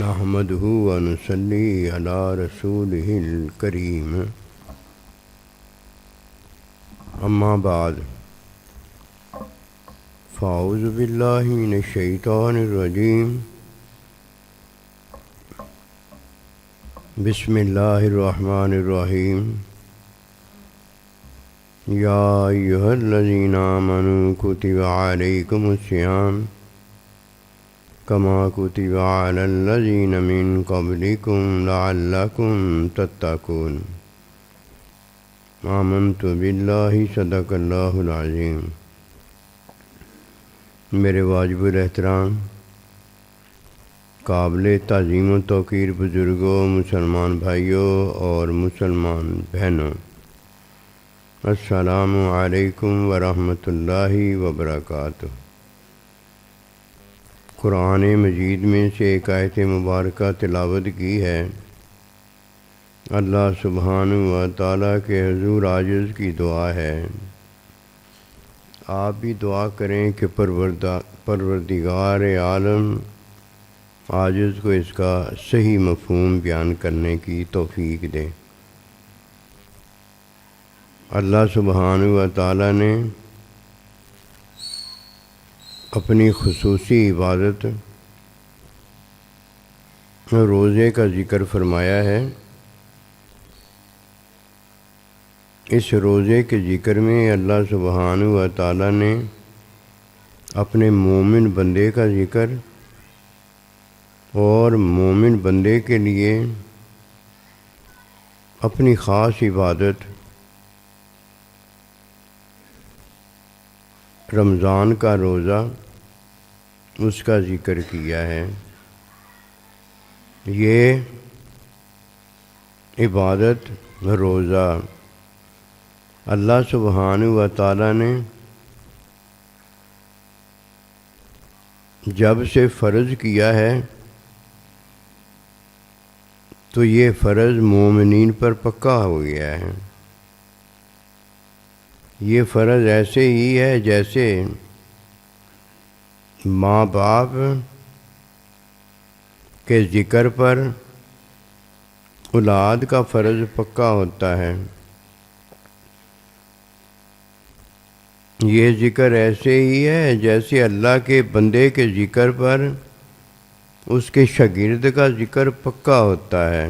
نحمده ونصلي على رسوله الكريم اما بعد فاعوذ بالله من الشيطان الرجيم بسم الله الرحمن الرحيم يا أيها الذين آمنوا كتب عليكم الصيام كما كتب على الذين من قبلكم لعلكم تتقون آمنت بالله صدق اللہ العظیم۔ میرے واجب الاحترام قابل تعظیم و توقیر بزرگوں، مسلمان بھائیوں اور مسلمان بہنوں، السلام علیکم ورحمۃ اللہ وبرکاتہ۔ قرآن مجید میں سے ایک آیت مبارکہ تلاوت کی ہے۔ اللہ سبحانہ و تعالیٰ کے حضور عاجز کی دعا ہے، آپ بھی دعا کریں کہ پروردگار عالم عاجز کو اس کا صحیح مفہوم بیان کرنے کی توفیق دے۔ اللہ سبحانہ و تعالیٰ نے اپنی خصوصی عبادت روزے کا ذکر فرمایا ہے۔ اس روزے کے ذکر میں اللہ سبحانہ و تعالیٰ نے اپنے مومن بندے کا ذکر اور مومن بندے کے لیے اپنی خاص عبادت رمضان کا روزہ اس کا ذکر کیا ہے۔ یہ عبادت روزہ اللہ سبحانہ و تعالیٰ نے جب سے فرض کیا ہے تو یہ فرض مومنین پر پکا ہو گیا ہے۔ یہ فرض ایسے ہی ہے جیسے ماں باپ کے ذکر پر اولاد کا فرض پکا ہوتا ہے۔ یہ ذکر ایسے ہی ہے جیسے اللہ کے بندے کے ذکر پر اس کے شاگرد کا ذکر پکا ہوتا ہے۔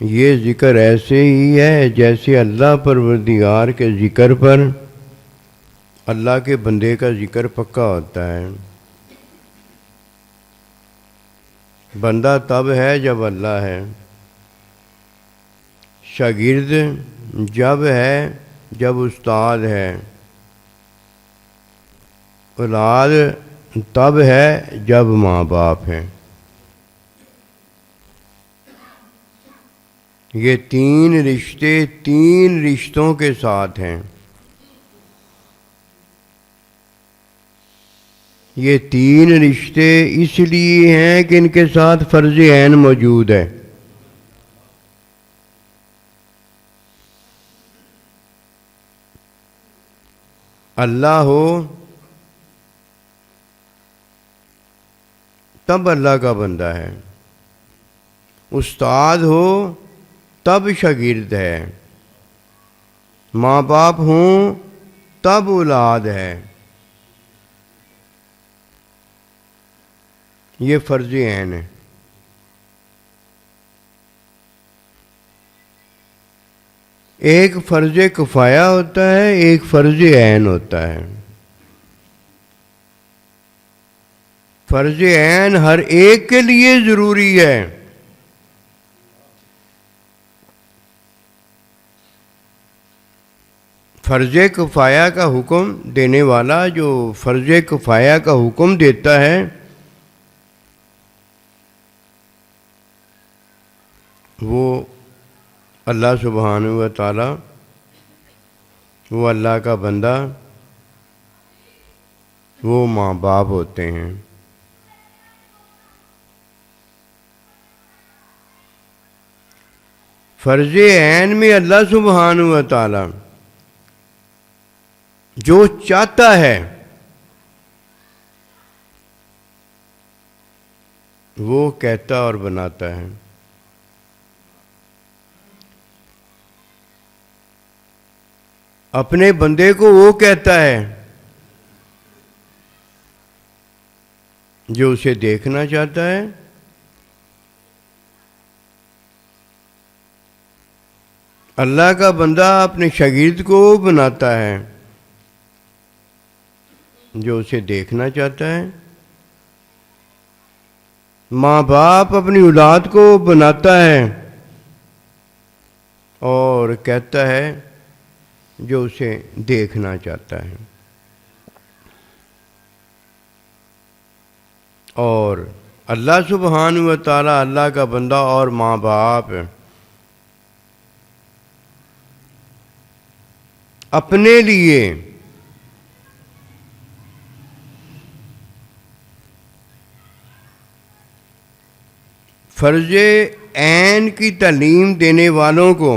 یہ ذکر ایسے ہی ہے جیسے اللہ پروردگار کے ذکر پر اللہ کے بندے کا ذکر پکا ہوتا ہے۔ بندہ تب ہے جب اللہ ہے، شاگرد جب ہے جب استاد ہے، اولاد تب ہے جب ماں باپ ہیں۔ یہ تین رشتے تین رشتوں کے ساتھ ہیں۔ یہ تین رشتے اس لیے ہیں کہ ان کے ساتھ فرض عین موجود ہے۔ اللہ ہو تب اللہ کا بندہ ہے، استاد ہو تب شاگرد ہے، ماں باپ ہوں تب اولاد ہے۔ یہ فرض عین ہے۔ ایک فرض کفایہ ہوتا ہے، ایک فرض عین ہوتا ہے۔ فرض عین ہر ایک کے لیے ضروری ہے۔ فرض کفایہ کا حکم دینے والا جو فرض کفایہ کا حکم دیتا ہے وہ اللہ سبحانہ و تعالی، وہ اللہ کا بندہ، وہ ماں باپ ہوتے ہیں۔ فرض عین میں اللہ سبحانہ و تعالی جو چاہتا ہے وہ کہتا اور بناتا ہے۔ اپنے بندے کو وہ کہتا ہے جو اسے دیکھنا چاہتا ہے، اللہ کا بندہ اپنے شاگرد کو بناتا ہے جو اسے دیکھنا چاہتا ہے، ماں باپ اپنی اولاد کو بناتا ہے اور کہتا ہے جو اسے دیکھنا چاہتا ہے۔ اور اللہ سبحانہ و تعالی، اللہ کا بندہ اور ماں باپ اپنے لیے فرض عین کی تعلیم دینے والوں کو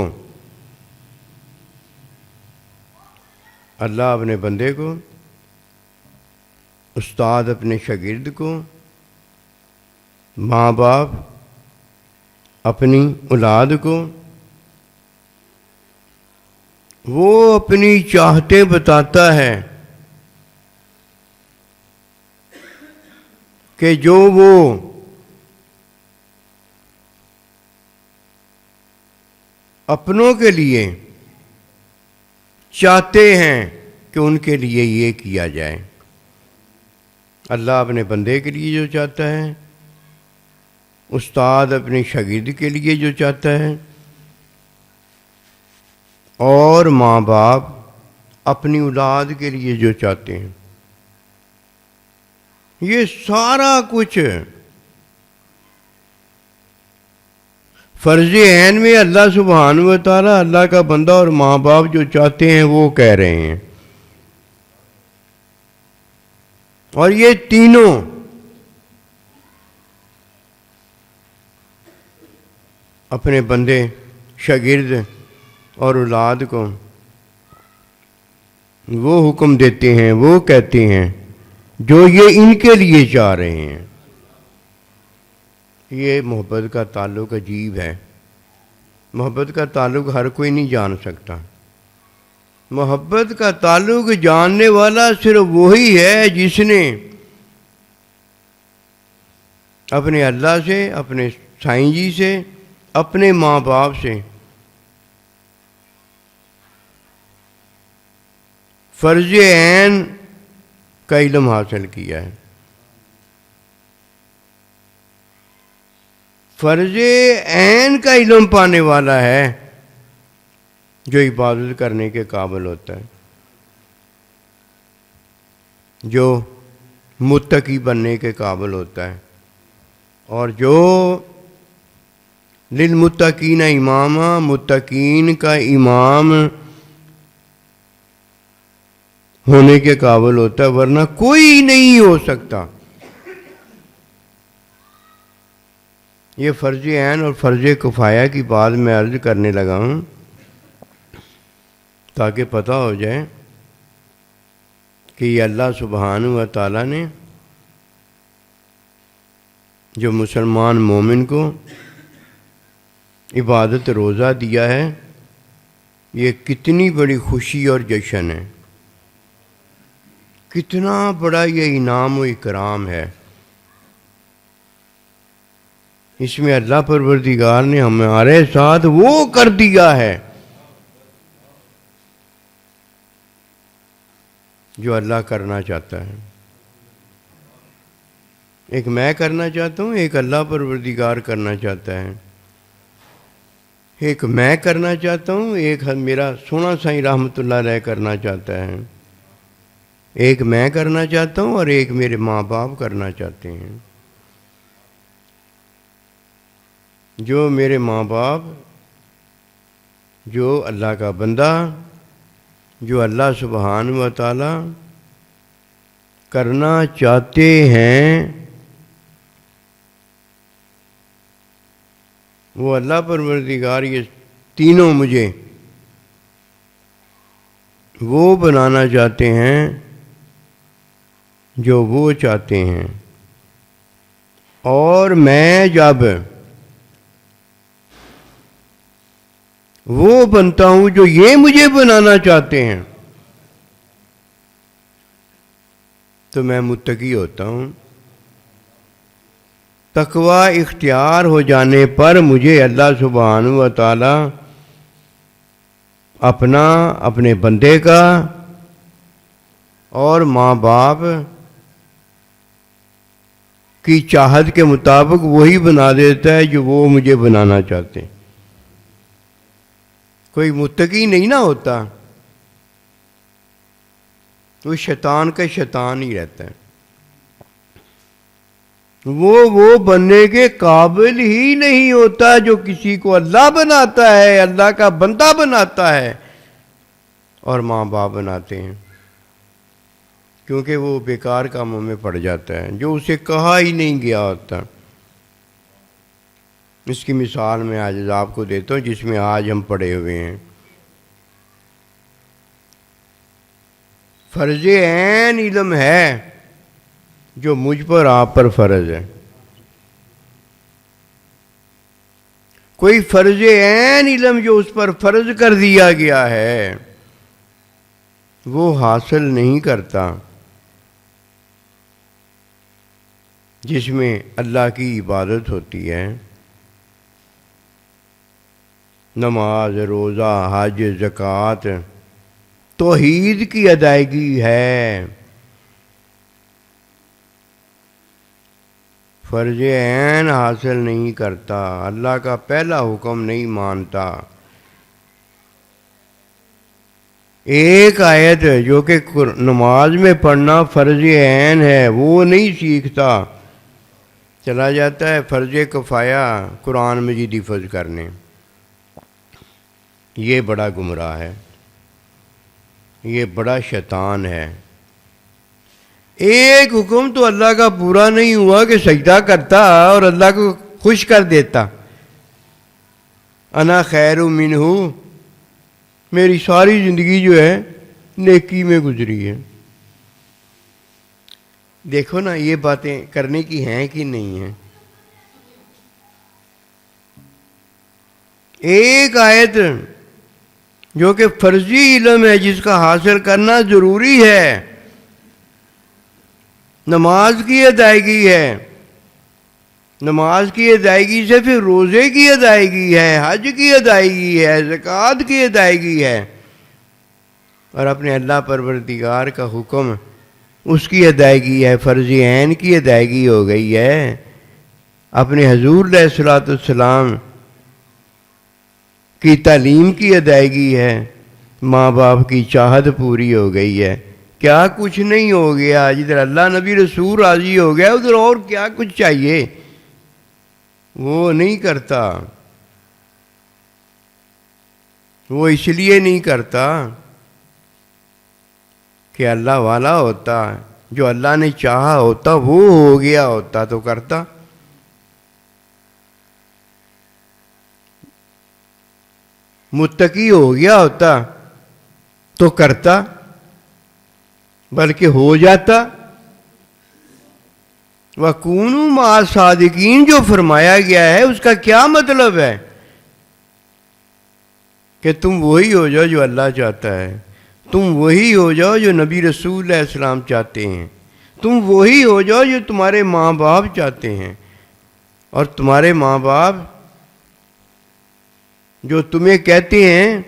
اللہ اپنے بندے کو، استاد اپنے شاگرد کو، ماں باپ اپنی اولاد کو، وہ اپنی چاہتے بتاتا ہے کہ جو وہ اپنوں کے لیے چاہتے ہیں کہ ان کے لیے یہ کیا جائے۔ اللہ اپنے بندے کے لیے جو چاہتا ہے، استاد اپنے شاگرد کے لیے جو چاہتا ہے، اور ماں باپ اپنی اولاد کے لیے جو چاہتے ہیں، یہ سارا کچھ فرض عین میں اللہ سبحانہ و تعالی، اللہ کا بندہ اور ماں باپ جو چاہتے ہیں وہ کہہ رہے ہیں۔ اور یہ تینوں اپنے بندے، شاگرد اور اولاد کو وہ حکم دیتے ہیں، وہ کہتے ہیں جو یہ ان کے لیے چاہ رہے ہیں۔ یہ محبت کا تعلق عجیب ہے۔ محبت کا تعلق ہر کوئی نہیں جان سکتا۔ محبت کا تعلق جاننے والا صرف وہی ہے جس نے اپنے اللہ سے، اپنے سائیں جی سے، اپنے ماں باپ سے فرض عین کا علم حاصل کیا ہے۔ فرض عین کا علم پانے والا ہے جو عبادت کرنے کے قابل ہوتا ہے، جو متقی بننے کے قابل ہوتا ہے، اور جو للمتقین اماما، متقین کا امام ہونے کے قابل ہوتا ہے، ورنہ کوئی نہیں ہو سکتا۔ یہ فرض عین اور فرض کفایہ کی بات میں عرض کرنے لگا ہوں تاکہ پتہ ہو جائے کہ یہ اللہ سبحانہ و تعالیٰ نے جو مسلمان مومن کو عبادت روزہ دیا ہے، یہ کتنی بڑی خوشی اور جشن ہے، کتنا بڑا یہ انعام و اکرام ہے۔ اس میں اللہ پروردگار نے ہمارے ساتھ وہ کر دیا ہے جو اللہ کرنا چاہتا ہے۔ ایک میں کرنا چاہتا ہوں، ایک اللہ پروردگار کرنا چاہتا ہے۔ ایک میں کرنا چاہتا ہوں، ایک میرا سونا سائیں رحمۃ اللہ علیہ کرنا چاہتا ہے۔ ایک میں کرنا چاہتا ہوں اور ایک میرے ماں باپ کرنا چاہتے ہیں۔ جو میرے ماں باپ، جو اللہ کا بندہ، جو اللہ سبحانہ و تعالی کرنا چاہتے ہیں، وہ اللہ پروردگار یہ تینوں مجھے وہ بنانا چاہتے ہیں جو وہ چاہتے ہیں۔ اور میں جب وہ بنتا ہوں جو یہ مجھے بنانا چاہتے ہیں تو میں متقی ہوتا ہوں۔ تقوی اختیار ہو جانے پر مجھے اللہ سبحانہ و تعالی اپنے بندے کا اور ماں باپ کی چاہت کے مطابق وہی بنا دیتا ہے جو وہ مجھے بنانا چاہتے ہیں۔ کوئی متقی نہیں نہ ہوتا تو شیطان کا شیطان ہی رہتا ہے، وہ بننے کے قابل ہی نہیں ہوتا جو کسی کو اللہ بناتا ہے، اللہ کا بندہ بناتا ہے اور ماں باپ بناتے ہیں، کیونکہ وہ بیکار کاموں میں پڑ جاتا ہے جو اسے کہا ہی نہیں گیا ہوتا۔ اس کی مثال میں آج آپ کو دیتا ہوں جس میں آج ہم پڑے ہوئے ہیں۔ فرض عین علم ہے جو مجھ پر آپ پر فرض ہے۔ کوئی فرض عین علم جو اس پر فرض کر دیا گیا ہے وہ حاصل نہیں کرتا، جس میں اللہ کی عبادت ہوتی ہے، نماز، روزہ، حج، زکوٰۃ، توحید کی ادائیگی ہے۔ فرض عین حاصل نہیں کرتا، اللہ کا پہلا حکم نہیں مانتا۔ ایک آیت جو کہ نماز میں پڑھنا فرض عین ہے وہ نہیں سیکھتا، چلا جاتا ہے فرض کفایہ قرآن مجید حفظ کرنے۔ یہ بڑا گمراہ ہے، یہ بڑا شیطان ہے۔ ایک حکم تو اللہ کا پورا نہیں ہوا کہ سجدہ کرتا اور اللہ کو خوش کر دیتا، انا خیر منہ، میری ساری زندگی جو ہے نیکی میں گزری ہے۔ دیکھو نا یہ باتیں کرنے کی ہیں کہ نہیں ہیں؟ ایک آیت جو کہ فرضی علم ہے جس کا حاصل کرنا ضروری ہے، نماز کی ادائیگی ہے، نماز کی ادائیگی سے پھر روزے کی ادائیگی ہے، حج کی ادائیگی ہے، زکوٰۃ کی ادائیگی ہے، اور اپنے اللہ پروردگار کا حکم اس کی ادائیگی ہے، فرض عین کی ادائیگی ہو گئی ہے، اپنے حضور علیہ الصلوۃ والسلام کی تعلیم کی ادائیگی ہے، ماں باپ کی چاہت پوری ہو گئی ہے۔ کیا کچھ نہیں ہو گیا، جدھر اللہ نبی رسول راضی ہو گیا ادھر اور کیا کچھ چاہیے، وہ نہیں کرتا۔ وہ اس لیے نہیں کرتا کہ اللہ والا ہوتا، جو اللہ نے چاہا ہوتا وہ ہو گیا ہوتا تو کرتا۔ متقی ہو گیا ہوتا تو کرتا، بلکہ ہو جاتا۔ وَكُونُوا مَعَ الصَّادِقِينَ جو فرمایا گیا ہے اس کا کیا مطلب ہے؟ کہ تم وہی ہو جاؤ جو اللہ چاہتا ہے، تم وہی ہو جاؤ جو نبی رسول علیہ السلام چاہتے ہیں، تم وہی ہو جاؤ جو تمہارے ماں باپ چاہتے ہیں، اور تمہارے ماں باپ جو تمہیں کہتے ہیں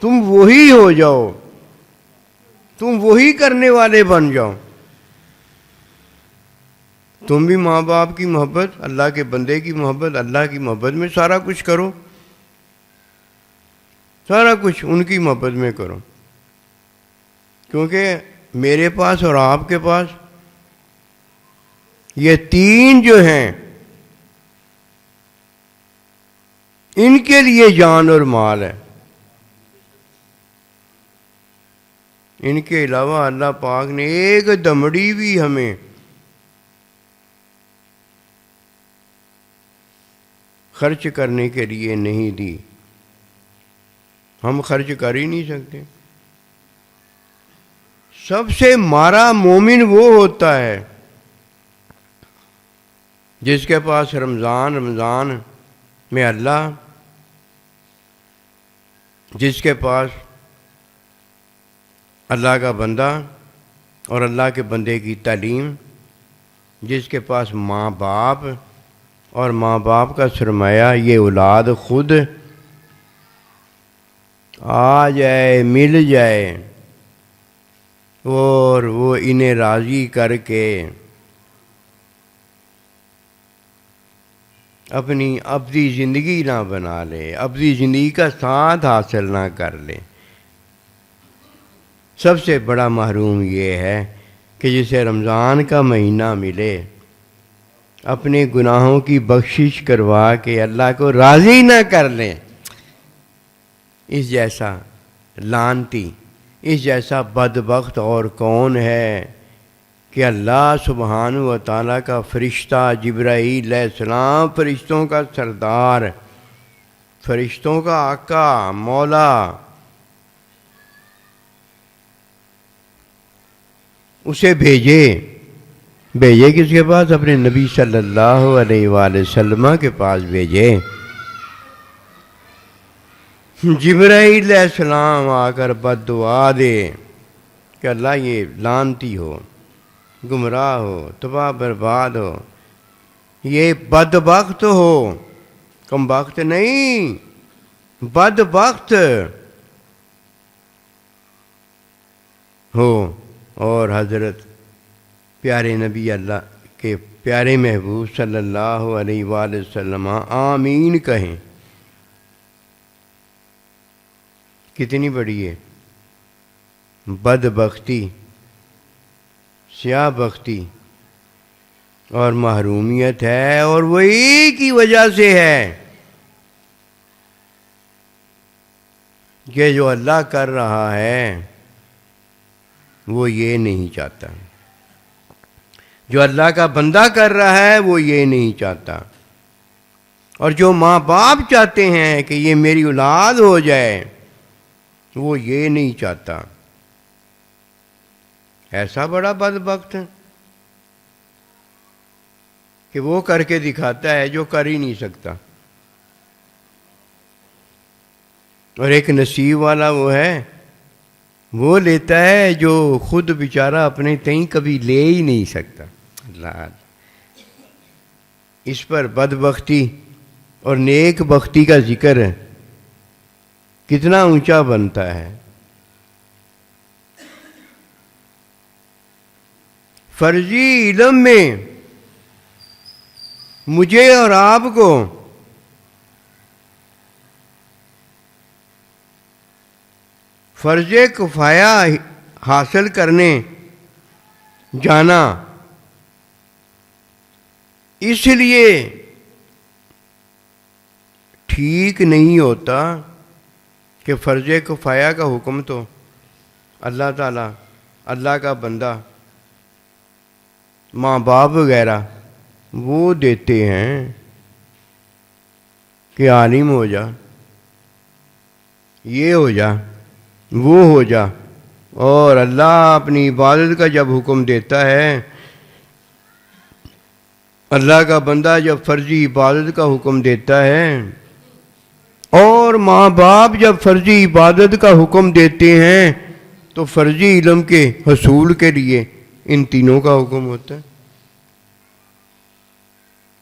تم وہی ہو جاؤ، تم وہی کرنے والے بن جاؤ۔ تم بھی ماں باپ کی محبت، اللہ کے بندے کی محبت، اللہ کی محبت میں سارا کچھ کرو، سارا کچھ ان کی محبت میں کرو، کیونکہ میرے پاس اور آپ کے پاس یہ تین جو ہیں ان کے لیے جان اور مال ہے۔ ان کے علاوہ اللہ پاک نے ایک دمڑی بھی ہمیں خرچ کرنے کے لیے نہیں دی، ہم خرچ کر ہی نہیں سکتے۔ سب سے مارا مومن وہ ہوتا ہے جس کے پاس رمضان میں اللہ، جس کے پاس اللہ کا بندہ اور اللہ کے بندے کی تعلیم، جس کے پاس ماں باپ اور ماں باپ کا سرمایہ یہ اولاد خود آ جائے، مل جائے اور وہ انہیں راضی کر کے اپنی ابدی زندگی نہ بنا لے، ابدی زندگی کا ساتھ حاصل نہ کر لے، سب سے بڑا محروم یہ ہے کہ جسے رمضان کا مہینہ ملے، اپنے گناہوں کی بخشش کروا کے اللہ کو راضی نہ کر لیں۔ اس جیسا لعنتی، اس جیسا بدبخت اور کون ہے کہ اللہ سبحانہ و تعالیٰ کا فرشتہ جبرائیل علیہ السلام، فرشتوں کا سردار، فرشتوں کا آقا مولا، اسے بھیجے کس کے پاس؟ اپنے نبی صلی اللہ علیہ وآلہ وسلم کے پاس بھیجے۔ جبرائیل علیہ السلام آ کر بد دعا دے کہ اللہ یہ لعنتی ہو، گمراہ ہو، تباہ برباد ہو، یہ بدبخت ہو، کم بخت نہیں، بدبخت ہو۔ اور حضرت پیارے نبی اللہ کے پیارے محبوب صلی اللہ علیہ وآلہ وسلم آمین کہیں۔ کتنی بڑی ہے بدبختی، سیاہ بختی اور محرومیت ہے، اور وہ ایک ہی وجہ سے ہے کہ جو اللہ کر رہا ہے وہ یہ نہیں چاہتا، جو اللہ کا بندہ کر رہا ہے وہ یہ نہیں چاہتا، اور جو ماں باپ چاہتے ہیں کہ یہ میری اولاد ہو جائے وہ یہ نہیں چاہتا۔ ایسا بڑا بدبخت کہ وہ کر کے دکھاتا ہے جو کر ہی نہیں سکتا، اور ایک نصیب والا وہ ہے، وہ لیتا ہے جو خود بیچارہ اپنے تئیں کبھی لے ہی نہیں سکتا۔ اللہ، اس پر بدبختی اور نیک بختی کا ذکر کتنا اونچا بنتا ہے۔ فرضی علم میں مجھے اور آپ کو فرض کفایہ حاصل کرنے جانا اس لیے ٹھیک نہیں ہوتا کہ فرض کفایہ کا حکم تو اللہ تعالیٰ، اللہ کا بندہ، ماں باپ وغیرہ وہ دیتے ہیں کہ عالم ہو جا، یہ ہو جا، وہ ہو جا، اور اللہ اپنی عبادت کا جب حکم دیتا ہے، اللہ کا بندہ جب فرضی عبادت کا حکم دیتا ہے، اور ماں باپ جب فرضی عبادت کا حکم دیتے ہیں، تو فرضی علم کے حصول کے لیے ان تینوں کا حکم ہوتا ہے۔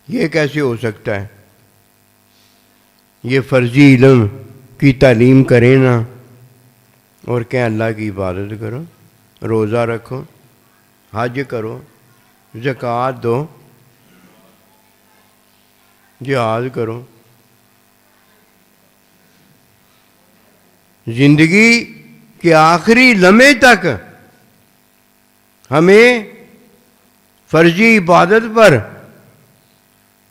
یہ کیسے ہو سکتا ہے؟ یہ فرضی علم کی تعلیم کریں نا، اور کہ اللہ کی عبادت کرو، روزہ رکھو، حج کرو، زکوٰۃ دو، جہاد کرو، زندگی کے آخری لمحے تک ہمیں فرضی عبادت پر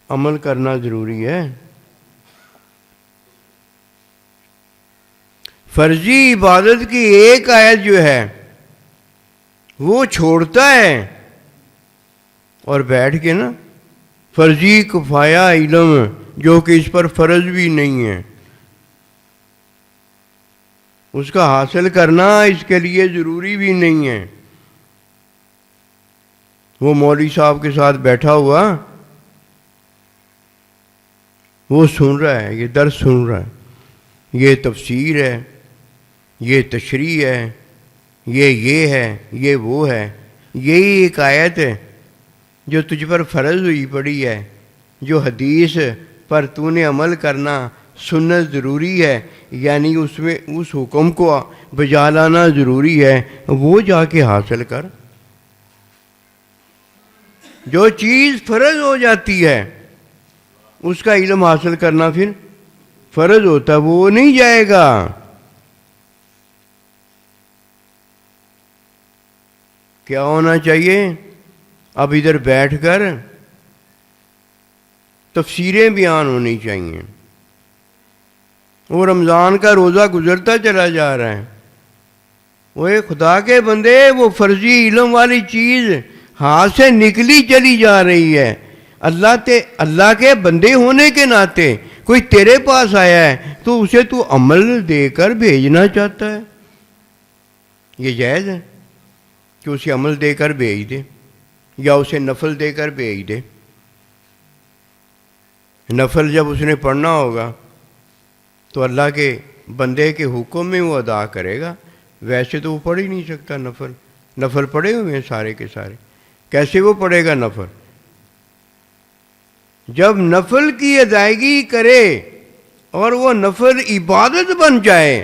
عمل کرنا ضروری ہے۔ فرضی عبادت کی ایک آیت جو ہے وہ چھوڑتا ہے اور بیٹھ کے نا فرضی کفایہ علم جو کہ اس پر فرض بھی نہیں ہے، اس کا حاصل کرنا اس کے لیے ضروری بھی نہیں ہے، وہ مولوی صاحب کے ساتھ بیٹھا ہوا وہ سن رہا ہے، یہ درس سن رہا ہے، یہ تفسیر ہے، یہ تشریح ہے، یہ ہے، یہ وہ ہے، یہی ایک آیت ہے جو تجھ پر فرض ہوئی پڑی ہے، جو حدیث پر تو نے عمل کرنا سنت ضروری ہے، یعنی اس میں اس حکم کو بجا لانا ضروری ہے، وہ جا کے حاصل کر۔ جو چیز فرض ہو جاتی ہے اس کا علم حاصل کرنا پھر فرض ہوتا ہے، وہ نہیں جائے گا۔ کیا ہونا چاہیے؟ اب ادھر بیٹھ کر تفسیریں بیان ہونی چاہیے۔ وہ رمضان کا روزہ گزرتا چلا جا رہا ہے، وہ خدا کے بندے، وہ فرضی علم والی چیز ہاتھ سے نکلی چلی جا رہی ہے۔ اللہ کے بندے ہونے کے ناطے کوئی تیرے پاس آیا ہے تو اسے تو عمل دے کر بھیجنا چاہتا ہے، یہ جائز ہے کہ اسے عمل دے کر بھیج دے یا اسے نفل دے کر بھیج دے۔ نفل جب اس نے پڑھنا ہوگا تو اللہ کے بندے کے حکم میں وہ ادا کرے گا، ویسے تو وہ پڑھ ہی نہیں سکتا نفل۔ نفل پڑھے ہوئے ہیں سارے کے سارے، کیسے وہ پڑھے گا نفل؟ جب نفل کی ادائیگی کرے اور وہ نفل عبادت بن جائے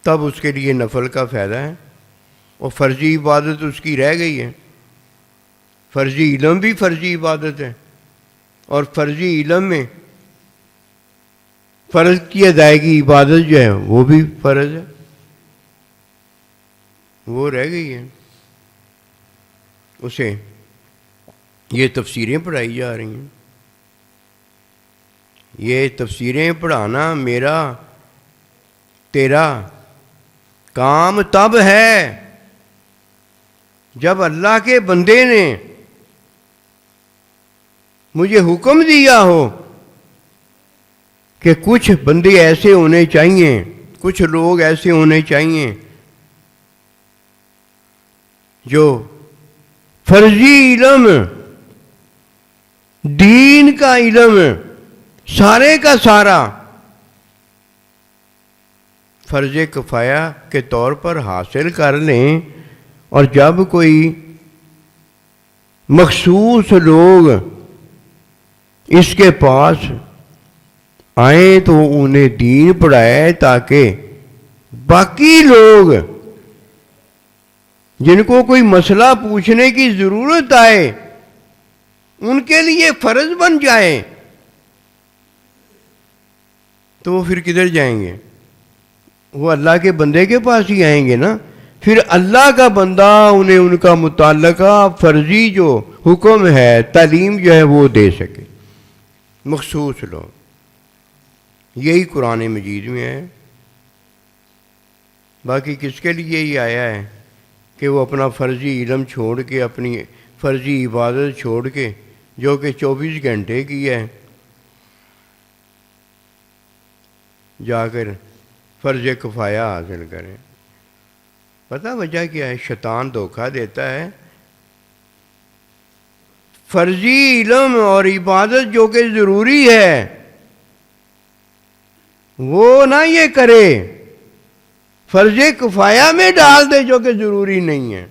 تب اس کے لیے نفل کا فائدہ ہے، اور فرضی عبادت اس کی رہ گئی ہے۔ فرضی علم بھی فرضی عبادت ہے، اور فرضی علم میں فرض کی ادائیگی عبادت جو ہے وہ بھی فرض ہے، وہ رہ گئی ہے۔ اسے یہ تفسیریں پڑھائی جا رہی ہیں۔ یہ تفسیریں پڑھانا میرا تیرا کام تب ہے جب اللہ کے بندے نے مجھے حکم دیا ہو کہ کچھ بندے ایسے ہونے چاہیے، کچھ لوگ ایسے ہونے چاہیے جو فرضی علم، دین کا علم سارے کا سارا فرض کفایہ کے طور پر حاصل کر لیں، اور جب کوئی مخصوص لوگ اس کے پاس آئیں تو انہیں دین پڑھائے، تاکہ باقی لوگ جن کو کوئی مسئلہ پوچھنے کی ضرورت آئے ان کے لیے فرض بن جائے، تو وہ پھر کدھر جائیں گے؟ وہ اللہ کے بندے کے پاس ہی آئیں گے نا۔ پھر اللہ کا بندہ انہیں ان کا متعلقہ فرضی جو حکم ہے، تعلیم جو ہے وہ دے سکے، مخصوص لوگ۔ یہی قرآن مجید میں ہے۔ باقی کس کے لیے یہ آیا ہے کہ وہ اپنا فرضی علم چھوڑ کے، اپنی فرضی عبادت چھوڑ کے، جو کہ 24 گھنٹے کی ہے، جا کر فرض کفایہ حاصل کریں۔ پتہ وجہ کیا ہے؟ شیطان دھوکہ دیتا ہے، فرضی علم اور عبادت جو کہ ضروری ہے وہ نہ یہ کرے، فرض کفایہ میں ڈال دے جو کہ ضروری نہیں ہے۔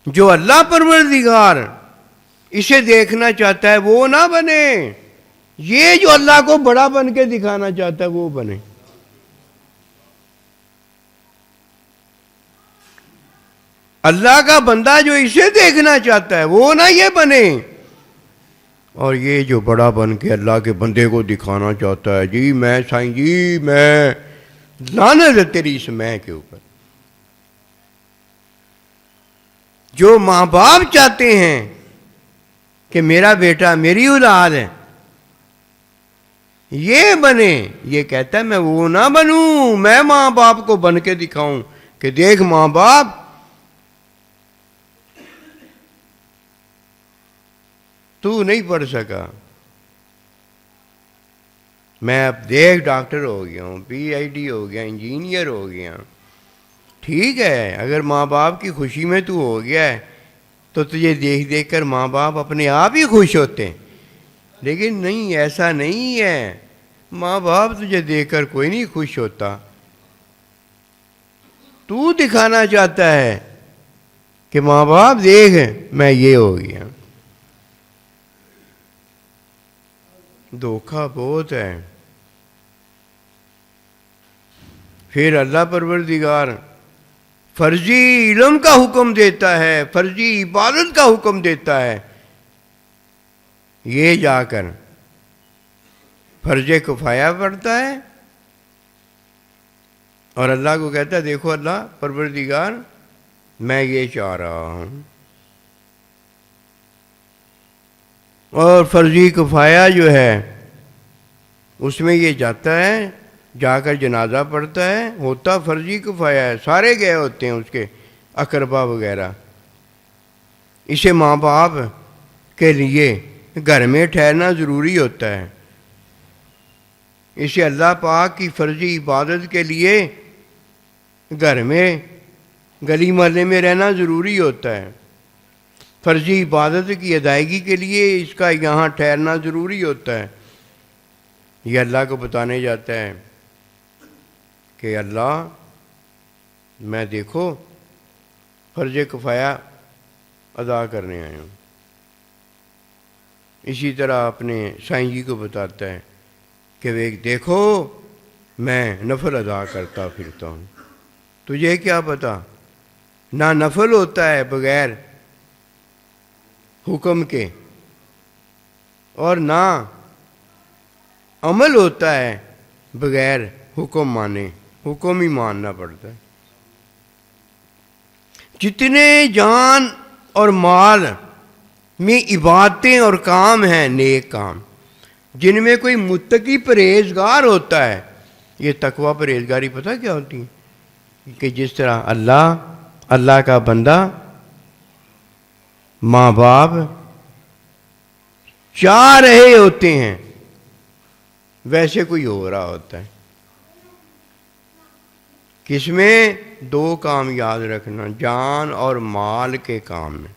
جو اللہ پروردگار اسے دیکھنا چاہتا ہے وہ نہ بنے، یہ جو اللہ کو بڑا بن کے دکھانا چاہتا ہے وہ بنے۔ اللہ کا بندہ جو اسے دیکھنا چاہتا ہے وہ نہ یہ بنے، اور یہ جو بڑا بن کے اللہ کے بندے کو دکھانا چاہتا ہے، جی میں سائیں جی میں، لعنت ہے تیری اس میں کے اوپر۔ جو ماں باپ چاہتے ہیں کہ میرا بیٹا، میری اولاد ہے، یہ بنے، یہ کہتا ہے میں وہ نہ بنوں، میں ماں باپ کو بن کے دکھاؤں کہ دیکھ ماں باپ تو نہیں پڑھ سکا، میں اب دیکھ ڈاکٹر ہو گیا ہوں، پی آئی ڈی ہو گیا، انجینئر ہو گیا۔ ٹھیک ہے، اگر ماں باپ کی خوشی میں تو ہو گیا ہے تو تجھے دیکھ دیکھ کر ماں باپ اپنے آپ ہی خوش ہوتے ہیں، لیکن نہیں، ایسا نہیں ہے، ماں باپ تجھے دیکھ کر کوئی نہیں خوش ہوتا، تو دکھانا چاہتا ہے کہ ماں باپ دیکھ میں یہ ہو گیا۔ دھوکہ بہت ہے۔ پھر اللہ پروردگار فرضی علم کا حکم دیتا ہے، فرضی عبادت کا حکم دیتا ہے، یہ جا کر فرض کفایہ پڑتا ہے، اور اللہ کو کہتا ہے دیکھو اللہ پروردگار میں یہ چاہ رہا ہوں۔ اور فرضی کفایہ جو ہے اس میں یہ جاتا ہے، جا کر جنازہ پڑھتا ہے، ہوتا فرضی کفایہ ہے، سارے گئے ہوتے ہیں اس کے اقربا وغیرہ۔ اسے ماں باپ کے لیے گھر میں ٹھہرنا ضروری ہوتا ہے، اسے اللہ پاک کی فرضی عبادت کے لیے گھر میں گلی محلے میں رہنا ضروری ہوتا ہے، فرضی عبادت کی ادائیگی کے لیے اس کا یہاں ٹھہرنا ضروری ہوتا ہے۔ یہ اللہ کو بتانے جاتا ہے کہ اللہ میں دیکھو فرض کفایہ ادا کرنے آیا ہوں۔ اسی طرح اپنے سائیں جی کو بتاتا ہے کہ دیکھو میں نفل ادا کرتا پھرتا ہوں، تجھے کیا پتا، نہ نفل ہوتا ہے بغیر حکم کے، اور نہ عمل ہوتا ہے بغیر حکم مانے، حکم ہی ماننا پڑتا ہے۔ جتنے جان اور مال میں عبادتیں اور کام ہیں، نیک کام، جن میں کوئی متقی پرہیزگار ہوتا ہے، یہ تقوی پرہیزگاری پتہ کیا ہوتی ہے؟ کہ جس طرح اللہ کا بندہ ماں باپ چاہ رہے ہوتے ہیں ویسے کوئی ہو رہا ہوتا ہے۔ کس میں؟ دو کام یاد رکھنا، جان اور مال کے کام میں،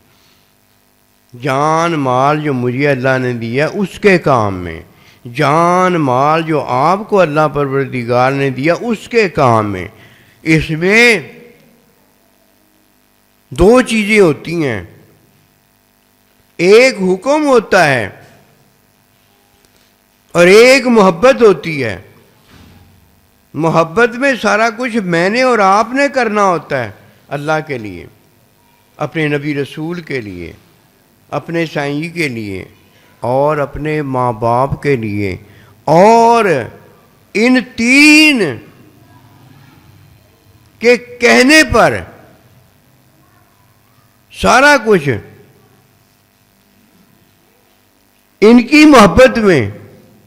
جان مال جو مجھے اللہ نے دیا اس کے کام میں، جان مال جو آپ کو اللہ پروردگار نے دیا اس کے کام میں۔ اس میں دو چیزیں ہوتی ہیں، ایک حکم ہوتا ہے اور ایک محبت ہوتی ہے۔ محبت میں سارا کچھ میں نے اور آپ نے کرنا ہوتا ہے اللہ کے لیے، اپنے نبی رسول کے لیے، اپنے سائیں کے لیے، اور اپنے ماں باپ کے لیے، اور ان تین کے کہنے پر سارا کچھ ان کی محبت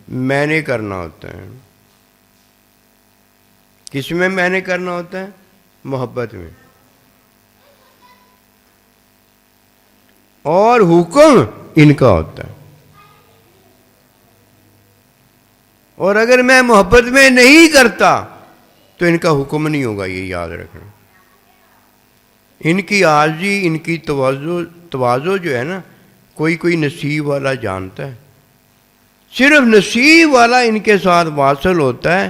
میں نے کرنا ہوتا ہے۔ کس میں نے کرنا ہوتا ہے؟ محبت میں۔ اور حکم ان کا ہوتا ہے، اور اگر میں محبت میں نہیں کرتا تو ان کا حکم نہیں ہوگا، یہ یاد رکھنا۔ ان کی عاجزی، ان کی تواضع جو ہے نا، کوئی نصیب والا جانتا ہے، صرف نصیب والا ان کے ساتھ واصل ہوتا ہے،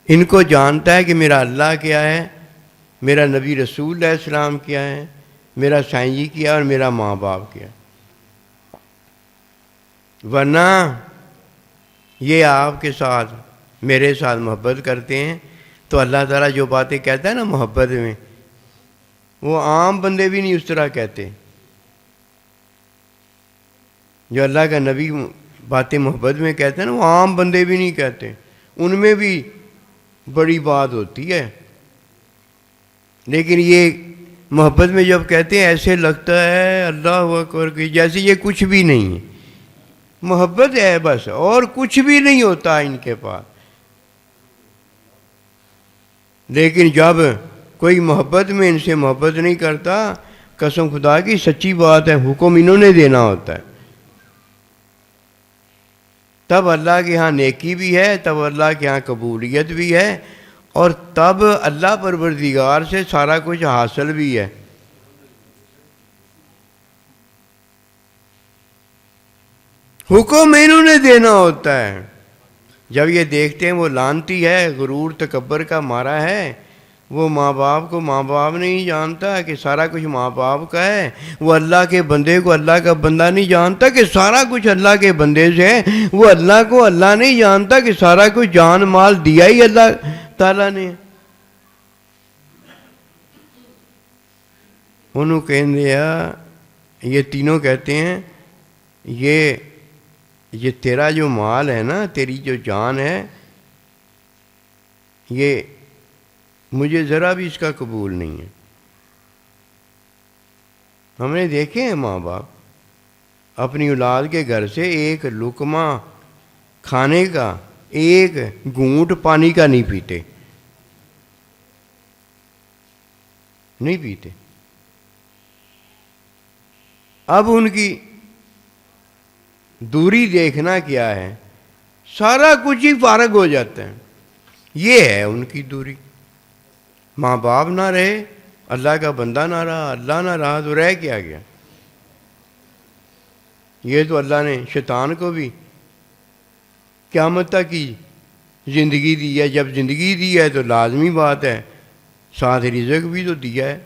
ان کو جانتا ہے کہ میرا اللہ کیا ہے، میرا نبی رسول علیہ السلام کیا ہے، میرا سائیں جی کیا ہے، اور میرا ماں باپ کیا ہے۔ ورنہ یہ آپ کے ساتھ میرے ساتھ محبت کرتے ہیں تو اللہ تعالیٰ جو باتیں کہتا ہے نا محبت میں، وہ عام بندے بھی نہیں اس طرح کہتے۔ جو اللہ کا نبی باتیں محبت میں کہتے ہیں نا، وہ عام بندے بھی نہیں کہتے، ان میں بھی بڑی بات ہوتی ہے۔ لیکن یہ محبت میں جب کہتے ہیں ایسے لگتا ہے اللہ اکبر کہ جیسے یہ کچھ بھی نہیں ہے، محبت ہے بس، اور کچھ بھی نہیں ہوتا ان کے پاس۔ لیکن جب کوئی محبت میں ان سے محبت نہیں کرتا، قسم خدا کی سچی بات ہے، حکم انہوں نے دینا ہوتا ہے، تب اللہ کے ہاں نیکی بھی ہے، تب اللہ کے ہاں قبولیت بھی ہے، اور تب اللہ پروردگار سے سارا کچھ حاصل بھی ہے۔ حکم انہوں نے دینا ہوتا ہے۔ جب یہ دیکھتے ہیں وہ لانتی ہے، غرور تکبر کا مارا ہے، وہ ماں باپ کو ماں باپ نہیں جانتا کہ سارا کچھ ماں باپ کا ہے، وہ اللہ کے بندے کو اللہ کا بندہ نہیں جانتا کہ سارا کچھ اللہ کے بندے سے ہے، وہ اللہ کو اللہ نہیں جانتا کہ سارا کچھ جان مال دیا ہی اللہ تعالیٰ نے۔ انہوں کہنے دیا، یہ تینوں کہتے ہیں یہ تیرا جو مال ہے نا، تیری جو جان ہے، یہ مجھے ذرا بھی اس کا قبول نہیں ہے۔ ہم نے دیکھے ہیں ماں باپ اپنی اولاد کے گھر سے ایک لقمہ کھانے کا، ایک گھونٹ پانی کا نہیں پیتے، نہیں پیتے۔ اب ان کی دوری دیکھنا کیا ہے، سارا کچھ ہی فارغ ہو جاتا ہے، یہ ہے ان کی دوری۔ ماں باپ نہ رہے، اللہ کا بندہ نہ رہا، اللہ نہ رہا تو رہ کیا گیا؟ یہ تو اللہ نے شیطان کو بھی قیامت تک کی زندگی دی ہے، جب زندگی دی ہے تو لازمی بات ہے ساتھ رزق بھی تو دیا ہے،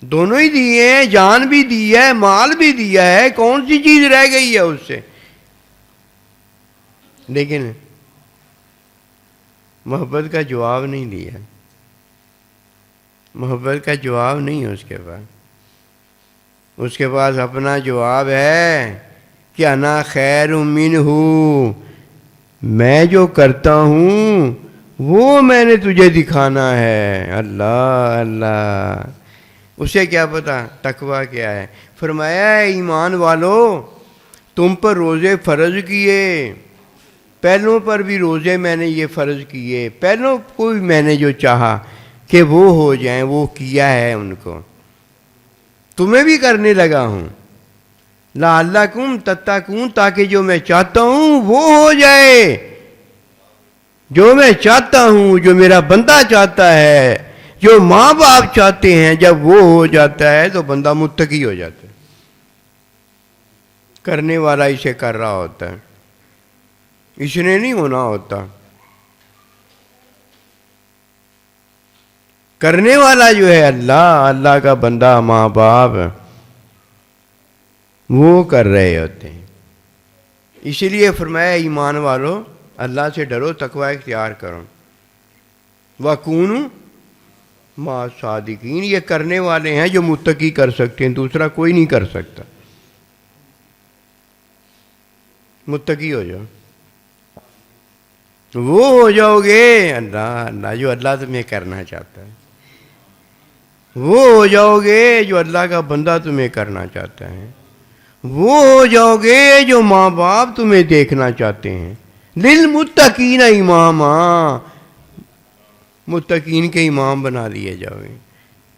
دونوں ہی دیے ہیں، جان بھی دی ہے، مال بھی دیا ہے، کون سی چیز رہ گئی ہے اس سے؟ لیکن محبت کا جواب نہیں دیا، محبت کا جواب نہیں ہے اس کے پاس۔ اس کے پاس اپنا جواب ہے کہ انا خیر منہ، میں جو کرتا ہوں وہ میں نے تجھے دکھانا ہے۔ اللہ اللہ، اسے کیا پتا تقویٰ کیا ہے؟ فرمایا ہے ایمان والو، تم پر روزے فرض کیے، پہلوں پر بھی روزے میں نے یہ فرض کیے، پہلوں کو بھی میں نے جو چاہا کہ وہ ہو جائیں وہ کیا ہے ان کو، تمہیں بھی کرنے لگا ہوں، لعلکم تتقون، تاکہ جو میں چاہتا ہوں وہ ہو جائے، جو میں چاہتا ہوں، جو میرا بندہ چاہتا ہے، جو ماں باپ چاہتے ہیں، جب وہ ہو جاتا ہے تو بندہ متقی ہو جاتا ہے۔ کرنے والا اسے کر رہا ہوتا ہے، اس نے نہیں ہونا ہوتا۔ کرنے والا جو ہے اللہ کا بندہ، ماں باپ، وہ کر رہے ہوتے ہیں۔ اسی لیے فرمایا ایمان والو، اللہ سے ڈرو، تقوی اختیار کرو، وَكُونُوا مَعَ الصَّادِقِينَ، یہ کرنے والے ہیں جو متقی کر سکتے ہیں، دوسرا کوئی نہیں کر سکتا۔ متقی ہو جاؤ، وہ ہو جاؤ گے، اللہ جو اللہ تمہیں کرنا چاہتا ہے، وہ ہو جاؤ گے جو اللہ کا بندہ تمہیں کرنا چاہتا ہے، وہ ہو جاؤ گے جو ماں باپ تمہیں دیکھنا چاہتے ہیں۔ للمتقین اماما، متقین کے امام بنا لیے جاؤ گے،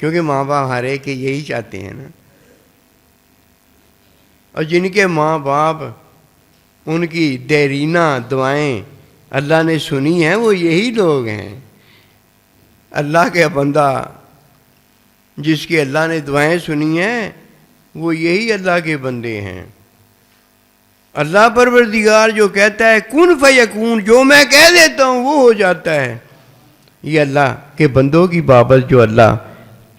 کیونکہ ماں باپ ہر ایک کے یہی چاہتے ہیں نا۔ اور جن کے ماں باپ ان کی دیرینہ دعائیں اللہ نے سنی ہیں، وہ یہی لوگ ہیں۔ اللہ کے بندہ جس کی اللہ نے دعائیں سنی ہیں، وہ یہی اللہ کے بندے ہیں۔ اللہ پروردگار جو کہتا ہے کن فیکون، جو میں کہہ دیتا ہوں وہ ہو جاتا ہے، یہ اللہ کے بندوں کی بابت جو اللہ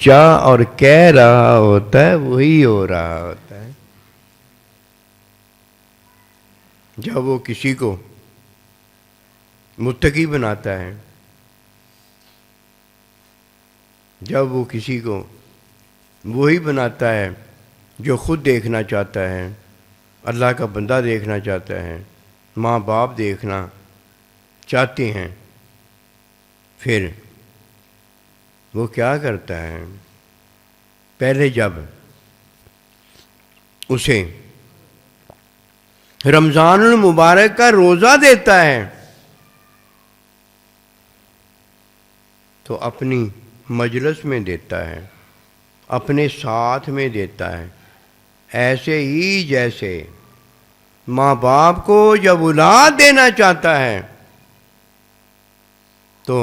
چاہ اور کہہ رہا ہوتا ہے وہی ہو رہا ہوتا ہے۔ جب وہ کسی کو متقی بناتا ہے، جب وہ کسی کو وہی بناتا ہے جو خود دیکھنا چاہتا ہے، اللہ کا بندہ دیکھنا چاہتا ہے، ماں باپ دیکھنا چاہتے ہیں، پھر وہ کیا کرتا ہے؟ پہلے جب اسے رمضان المبارک کا روزہ دیتا ہے تو اپنی مجلس میں دیتا ہے، اپنے ساتھ میں دیتا ہے، ایسے ہی جیسے ماں باپ کو جب اولاد دینا چاہتا ہے تو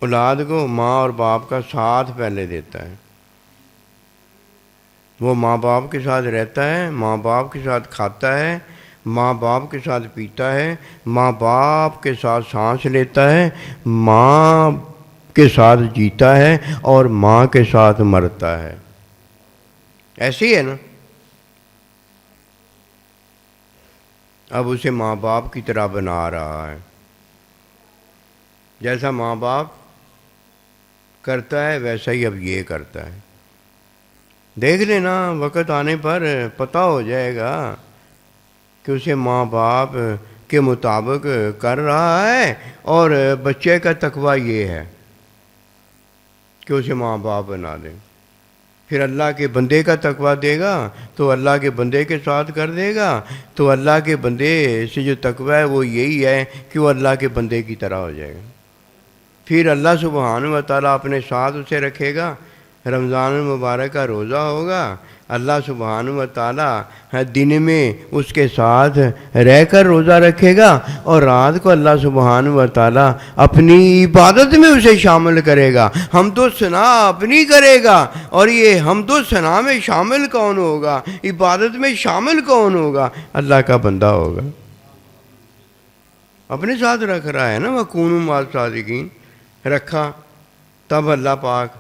اولاد کو ماں اور باپ کا ساتھ پہلے دیتا ہے، وہ ماں باپ کے ساتھ رہتا ہے، ماں باپ کے ساتھ کھاتا ہے، ماں باپ کے ساتھ پیتا ہے، ماں باپ کے ساتھ سانس لیتا ہے، ماں کے ساتھ جیتا ہے اور ماں کے ساتھ مرتا ہے۔ ایسے ہی ہے نا؟ اب اسے ماں باپ کی طرح بنا رہا ہے، جیسا ماں باپ کرتا ہے ویسا ہی اب یہ کرتا ہے۔ دیکھ لینا وقت آنے پر پتہ ہو جائے گا کہ اسے ماں باپ کے مطابق کر رہا ہے، اور بچے کا تقویٰ یہ ہے کہ اسے ماں باپ بنا دے۔ پھر اللہ کے بندے کا تقویٰ دے گا تو اللہ کے بندے کے ساتھ کر دے گا، تو اللہ کے بندے سے جو تقویٰ ہے وہ یہی ہے کہ وہ اللہ کے بندے کی طرح ہو جائے گا۔ پھر اللہ سبحانہ و تعالیٰ اپنے ساتھ اسے رکھے گا۔ رمضان المبارک کا روزہ ہوگا، اللہ سبحانہ و تعالیٰ دن میں اس کے ساتھ رہ کر روزہ رکھے گا، اور رات کو اللہ سبحانہ و تعالیٰ اپنی عبادت میں اسے شامل کرے گا۔ حمد و ثنا اپنی کرے گا، اور یہ حمد و ثنا میں شامل کون ہوگا، عبادت میں شامل کون ہوگا؟ اللہ کا بندہ ہوگا۔ اپنے ساتھ رکھ رہا ہے نا، وَكُونُوا مَعَ الصَّادِقِينَ رکھا، تب اللہ پاک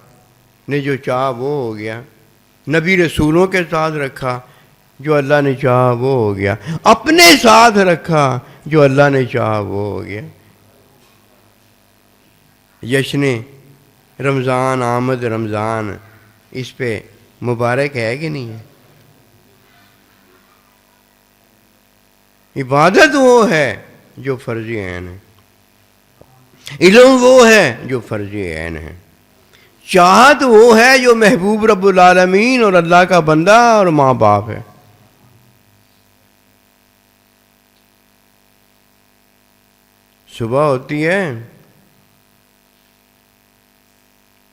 نے جو چاہا وہ ہو گیا۔ نبی رسولوں کے ساتھ رکھا، جو اللہ نے چاہا وہ ہو گیا۔ اپنے ساتھ رکھا، جو اللہ نے چاہا وہ ہو گیا۔ جشن رمضان، آمد رمضان، اس پہ مبارک ہے کہ نہیں ہے؟ عبادت وہ ہے جو فرض عین ہے، علم وہ ہے جو فرض عین ہے، چاہت وہ ہے جو محبوب رب العالمین اور اللہ کا بندہ اور ماں باپ ہے۔ صبح ہوتی ہے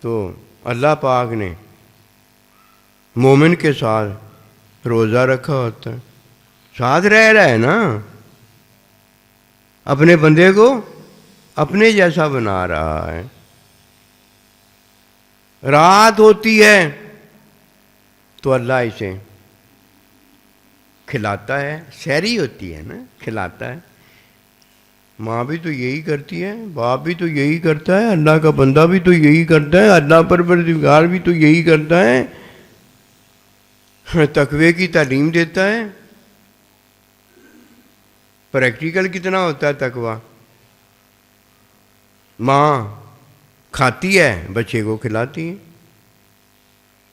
تو اللہ پاک نے مومن کے ساتھ روزہ رکھا ہوتا ہے، ساتھ رہ رہا ہے نا، اپنے بندے کو اپنے جیسا بنا رہا ہے۔ رات ہوتی ہے تو اللہ اسے کھلاتا ہے، سحری ہوتی ہے نا، کھلاتا ہے۔ ماں بھی تو یہی کرتی ہے، باپ بھی تو یہی کرتا ہے، اللہ کا بندہ بھی تو یہی کرتا ہے، اللہ پروردگار بھی تو یہی کرتا ہے، تقوی کی تعلیم دیتا ہے۔ پریکٹیکل کتنا ہوتا ہے تقوی؟ ماں کھاتی ہے، بچے کو کھلاتی ہے،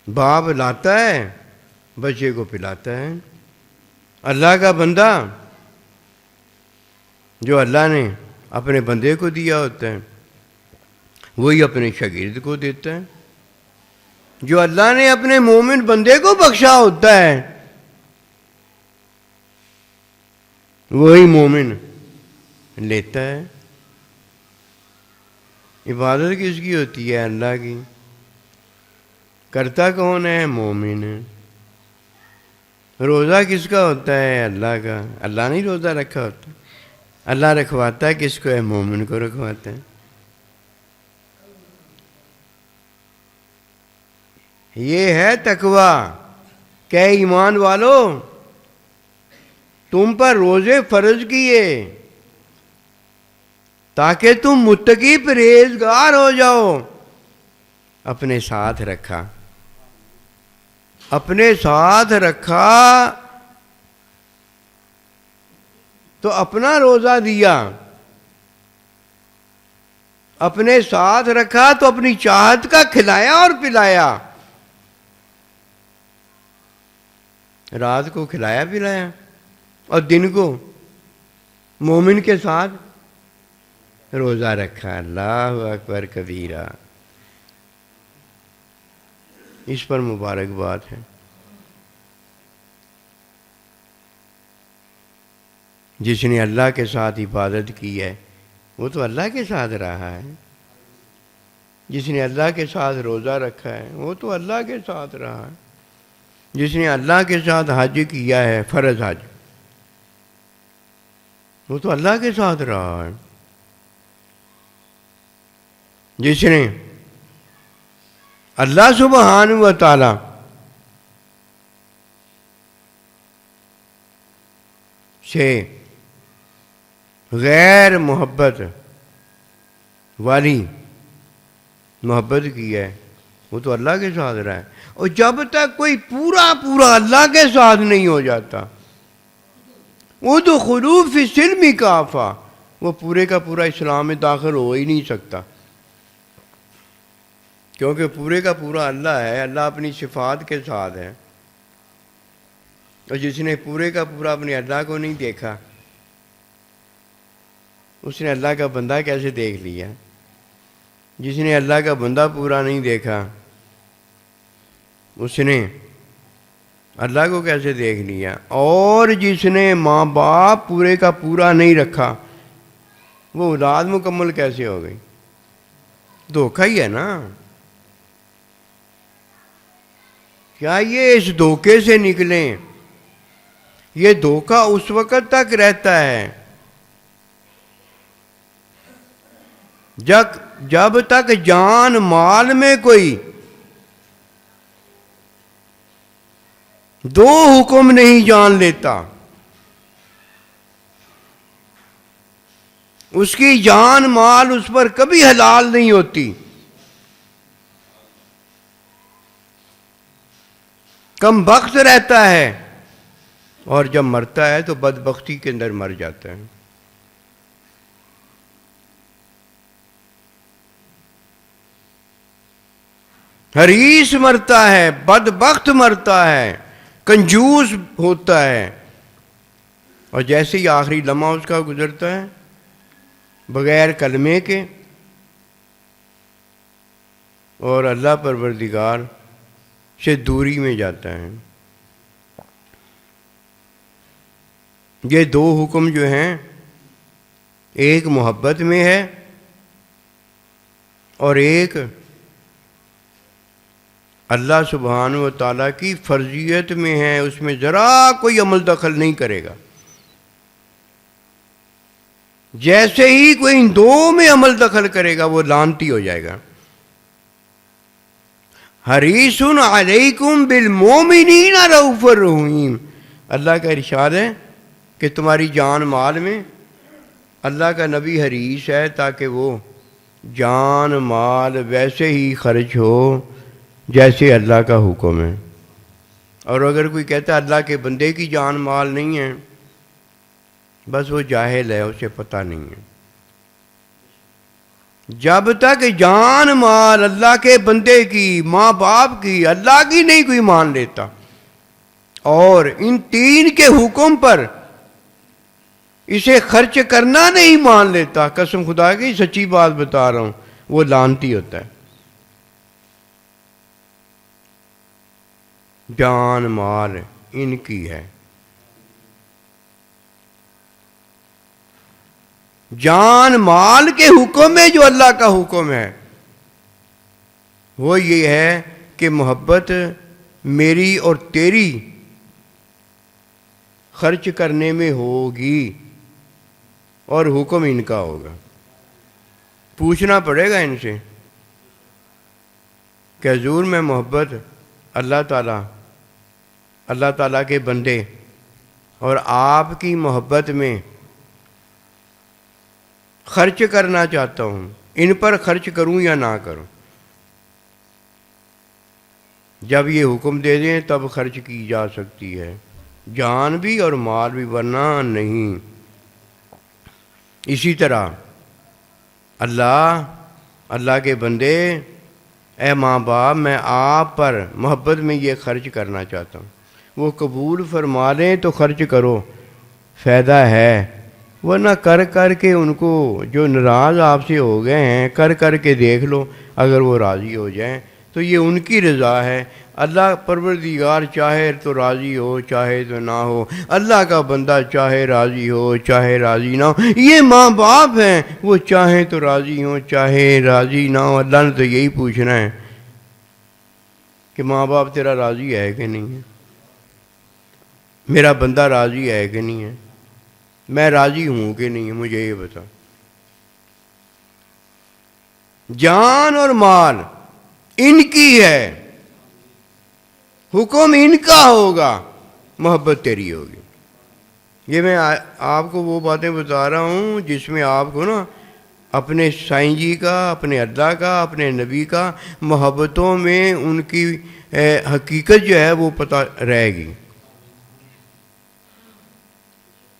باپ لاتا ہے، بچے کو پلاتا ہے۔ اللہ کا بندہ جو اللہ نے اپنے بندے کو دیا ہوتا ہے وہی اپنے شاگرد کو دیتا ہے، جو اللہ نے اپنے مومن بندے کو بخشا ہوتا ہے وہی مومن لیتا ہے۔ عبادت کس کی ہوتی ہے؟ اللہ کی۔ کرتا کون ہے؟ مومن ہے۔ روزہ کس کا ہوتا ہے؟ اللہ کا۔ اللہ نے روزہ رکھا ہوتا ہے، اللہ رکھواتا ہے کس کو ہے؟ مومن کو رکھواتا ہے۔ یہ ہے تقوی کہ ایمان والو تم پر روزے فرض کیے تاکہ تم متقی پرہیزگار ہو جاؤ۔ اپنے ساتھ رکھا، اپنے ساتھ رکھا تو اپنا روزہ دیا، اپنے ساتھ رکھا تو اپنی چاہت کا کھلایا اور پلایا۔ رات کو کھلایا پلایا اور دن کو مومن کے ساتھ روزہ رکھا۔ اللہ اکبر کبیرہ، اس پر مبارکباد ہے۔ جس نے اللہ کے ساتھ عبادت کی ہے وہ تو اللہ کے ساتھ رہا ہے، جس نے اللہ کے ساتھ روزہ رکھا ہے وہ تو اللہ کے ساتھ رہا ہے، جس نے اللہ کے ساتھ حج کیا ہے، فرض حج، وہ تو اللہ کے ساتھ رہا ہے، جس نے اللہ سبحانہ و تعالی سے غیر محبت والی محبت کی ہے وہ تو اللہ کے ساتھ رہا ہے. اور جب تک کوئی پورا پورا اللہ کے ساتھ نہیں ہو جاتا وہ تو خلوف فی السلم کافہ، وہ پورے کا پورا اسلام میں داخل ہو ہی نہیں سکتا، کیونکہ پورے کا پورا اللہ ہے، اللہ اپنی صفات کے ساتھ ہے. اور جس نے پورے کا پورا اپنے اللہ کو نہیں دیکھا اس نے اللہ کا بندہ کیسے دیکھ لیا؟ جس نے اللہ کا بندہ پورا نہیں دیکھا اس نے اللہ کو کیسے دیکھ لیا؟ اور جس نے ماں باپ پورے کا پورا نہیں رکھا وہ اولاد مکمل کیسے ہو گئی؟ دھوکہ ہی ہے نا. کیا یہ اس دھوکے سے نکلیں؟ یہ دھوکہ اس وقت تک رہتا ہے جب تک جان مال میں کوئی دو حکم نہیں جان لیتا، اس کی جان مال اس پر کبھی حلال نہیں ہوتی. کم بخت رہتا ہے اور جب مرتا ہے تو بدبختی کے اندر مر جاتا ہے. حریص مرتا ہے، بدبخت مرتا ہے، کنجوس ہوتا ہے، اور جیسے ہی آخری لمحہ اس کا گزرتا ہے بغیر کلمے کے اور اللہ پروردگار سے دوری میں جاتا ہے. یہ دو حکم جو ہیں ایک محبت میں ہے اور ایک اللہ سبحانہ و تعالیٰ کی فرضیت میں ہے، اس میں ذرا کوئی عمل دخل نہیں کرے گا. جیسے ہی کوئی ان دو میں عمل دخل کرے گا وہ لعنتی ہو جائے گا. حریص علیکم بالمومنین رؤوف الرحیم، اللہ کا ارشاد ہے کہ تمہاری جان مال میں اللہ کا نبی حریص ہے تاکہ وہ جان مال ویسے ہی خرچ ہو جیسے اللہ کا حکم ہے. اور اگر کوئی کہتا ہے اللہ کے بندے کی جان مال نہیں ہے، بس وہ جاہل ہے، اسے پتہ نہیں ہے. جب تک جان مال اللہ کے بندے کی، ماں باپ کی، اللہ کی نہیں کوئی مان لیتا اور ان تین کے حکم پر اسے خرچ کرنا نہیں مان لیتا، قسم خدا کی سچی بات بتا رہا ہوں، وہ لعنتی ہوتا ہے. جان مال ان کی ہے. جان مال کے حکم میں جو اللہ کا حکم ہے وہ یہ ہے کہ محبت میری اور تیری خرچ کرنے میں ہوگی اور حکم ان کا ہوگا. پوچھنا پڑے گا ان سے کہ حضور میں محبت اللہ تعالیٰ کے بندے اور آپ کی محبت میں خرچ کرنا چاہتا ہوں، ان پر خرچ کروں یا نہ کروں؟ جب یہ حکم دے دیں تب خرچ کی جا سکتی ہے، جان بھی اور مال بھی، ورنہ نہیں. اسی طرح اللہ کے بندے، اے ماں باپ میں آپ پر محبت میں یہ خرچ کرنا چاہتا ہوں، وہ قبول فرما لیں تو خرچ کرو، فائدہ ہے. ورنہ کر کے ان کو جو ناراض آپ سے ہو گئے ہیں کر کے دیکھ لو، اگر وہ راضی ہو جائیں تو یہ ان کی رضا ہے. اللہ پروردگار چاہے تو راضی ہو چاہے تو نہ ہو، اللہ کا بندہ چاہے راضی ہو چاہے راضی نہ ہو. یہ ماں باپ ہیں، وہ چاہیں تو راضی ہوں چاہے راضی نہ ہو. اللہ نے تو یہی پوچھنا ہے کہ ماں باپ تیرا راضی ہے کہ نہیں ہے، میرا بندہ راضی ہے کہ نہیں ہے، میں راضی ہوں کہ نہیں ہے، مجھے یہ بتا. جان اور مال ان کی ہے، حکم ان کا ہوگا، محبت تیری ہوگی. یہ میں آپ کو وہ باتیں بتا رہا ہوں جس میں آپ کو نا اپنے سائیں جی کا، اپنے اللہ کا، اپنے نبی کا محبتوں میں ان کی حقیقت جو ہے وہ پتہ رہے گی،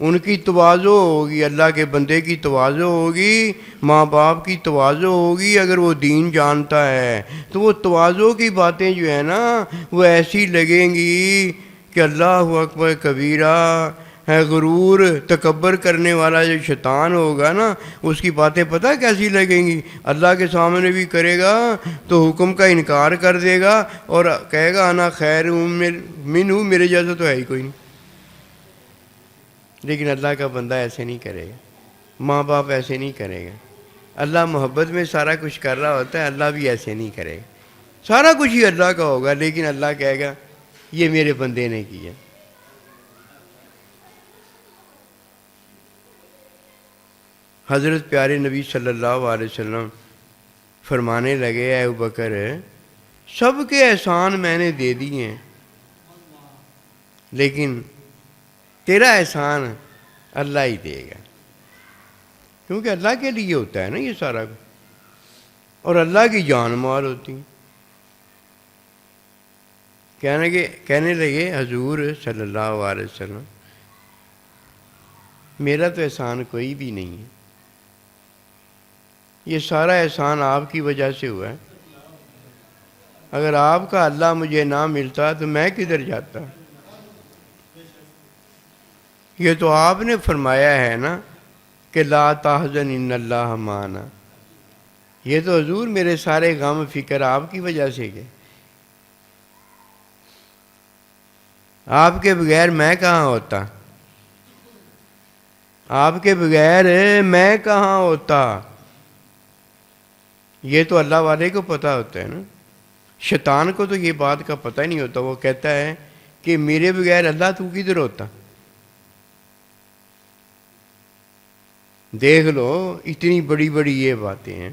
ان کی تواضع ہوگی، اللہ کے بندے کی تواضع ہوگی، ماں باپ کی تواضع ہوگی۔ اگر وہ دین جانتا ہے تو وہ تواضع کی باتیں جو ہے نا وہ ایسی لگیں گی کہ اللہ اکبر کبیرہ ہے۔ غرور تکبر کرنے والا جو شیطان ہوگا نا اس کی باتیں پتہ کیسی لگیں گی؟ اللہ کے سامنے بھی کرے گا تو حکم کا انکار کر دے گا اور کہے گا انا خیر منہ، میرے جیسا تو ہے ہی کوئی نہیں۔ لیکن اللہ کا بندہ ایسے نہیں کرے گا، ماں باپ ایسے نہیں کرے گا۔ اللہ محبت میں سارا کچھ کر رہا ہوتا ہے، اللہ بھی ایسے نہیں کرے گا۔ سارا کچھ ہی اللہ کا ہوگا لیکن اللہ کہے گا یہ میرے بندے نے کیا۔ حضرت پیارے نبی صلی اللہ علیہ وسلم فرمانے لگے اے ابوبکر سب کے احسان میں نے دے دیے ہیں لیکن تیرا احسان اللہ ہی دے گا، کیونکہ اللہ کے لیے ہوتا ہے نا یہ سارا کچھ، اور اللہ کی جان مال ہوتی ہے۔ کہنے لگے حضور صلی اللہ علیہ وسلم میرا تو احسان کوئی بھی نہیں ہے، یہ سارا احسان آپ کی وجہ سے ہوا ہے۔ اگر آپ کا اللہ مجھے نہ ملتا تو میں کدھر جاتا؟ یہ تو آپ نے فرمایا ہے نا کہ لا تحزن ان اللہ معنا، یہ تو حضور میرے سارے غم فکر آپ کی وجہ سے گئے۔ آپ کے بغیر میں کہاں ہوتا؟ آپ کے بغیر میں کہاں ہوتا؟ یہ تو اللہ والے کو پتہ ہوتا ہے نا، شیطان کو تو یہ بات کا پتہ نہیں ہوتا۔ وہ کہتا ہے کہ میرے بغیر اللہ تو کدھر ہوتا؟ دیکھ لو اتنی بڑی بڑی یہ باتیں ہیں۔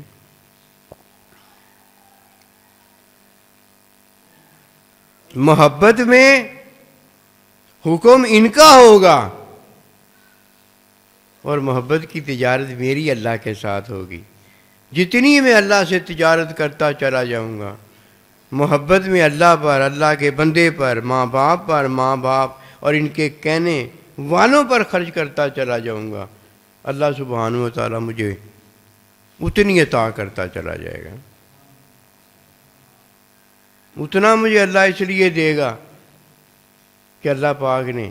محبت میں حکم ان کا ہوگا اور محبت کی تجارت میری اللہ کے ساتھ ہوگی۔ جتنی میں اللہ سے تجارت کرتا چلا جاؤں گا، محبت میں اللہ پر، اللہ کے بندے پر، ماں باپ اور ان کے کہنے والوں پر خرچ کرتا چلا جاؤں گا، اللہ سبحانہ و تعالیٰ مجھے اتنی عطا کرتا چلا جائے گا۔ اتنا مجھے اللہ اس لیے دے گا کہ اللہ پاک نے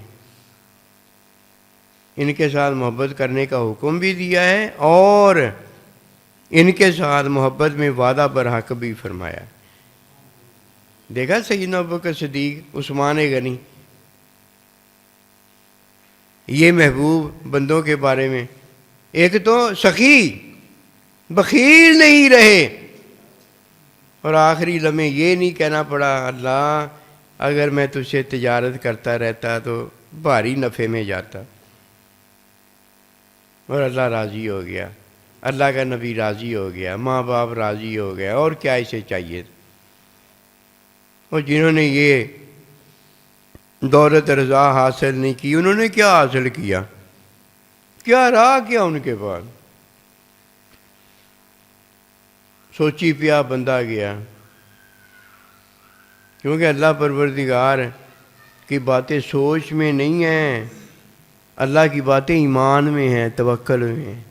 ان کے ساتھ محبت کرنے کا حکم بھی دیا ہے اور ان کے ساتھ محبت میں وعدہ برحق بھی فرمایا۔ دیکھا سیدنا ابوبکر صدیق، عثمان غنی، یہ محبوب بندوں کے بارے میں ایک تو سخی بخیل نہیں رہے اور آخری لمحے یہ نہیں کہنا پڑا اللہ اگر میں تجھ سے تجارت کرتا رہتا تو بھاری نفع میں جاتا، اور اللہ راضی ہو گیا، اللہ کا نبی راضی ہو گیا، ماں باپ راضی ہو گیا، اور کیا اسے چاہیے؟ اور جنہوں نے یہ دولت رضا حاصل نہیں کی انہوں نے کیا حاصل کیا؟ کیا رہا کیا ان کے پاس؟ سوچی پیا بندہ گیا، کیونکہ اللہ پروردگار کی باتیں سوچ میں نہیں ہیں، اللہ کی باتیں ایمان میں ہیں، توکل میں ہیں۔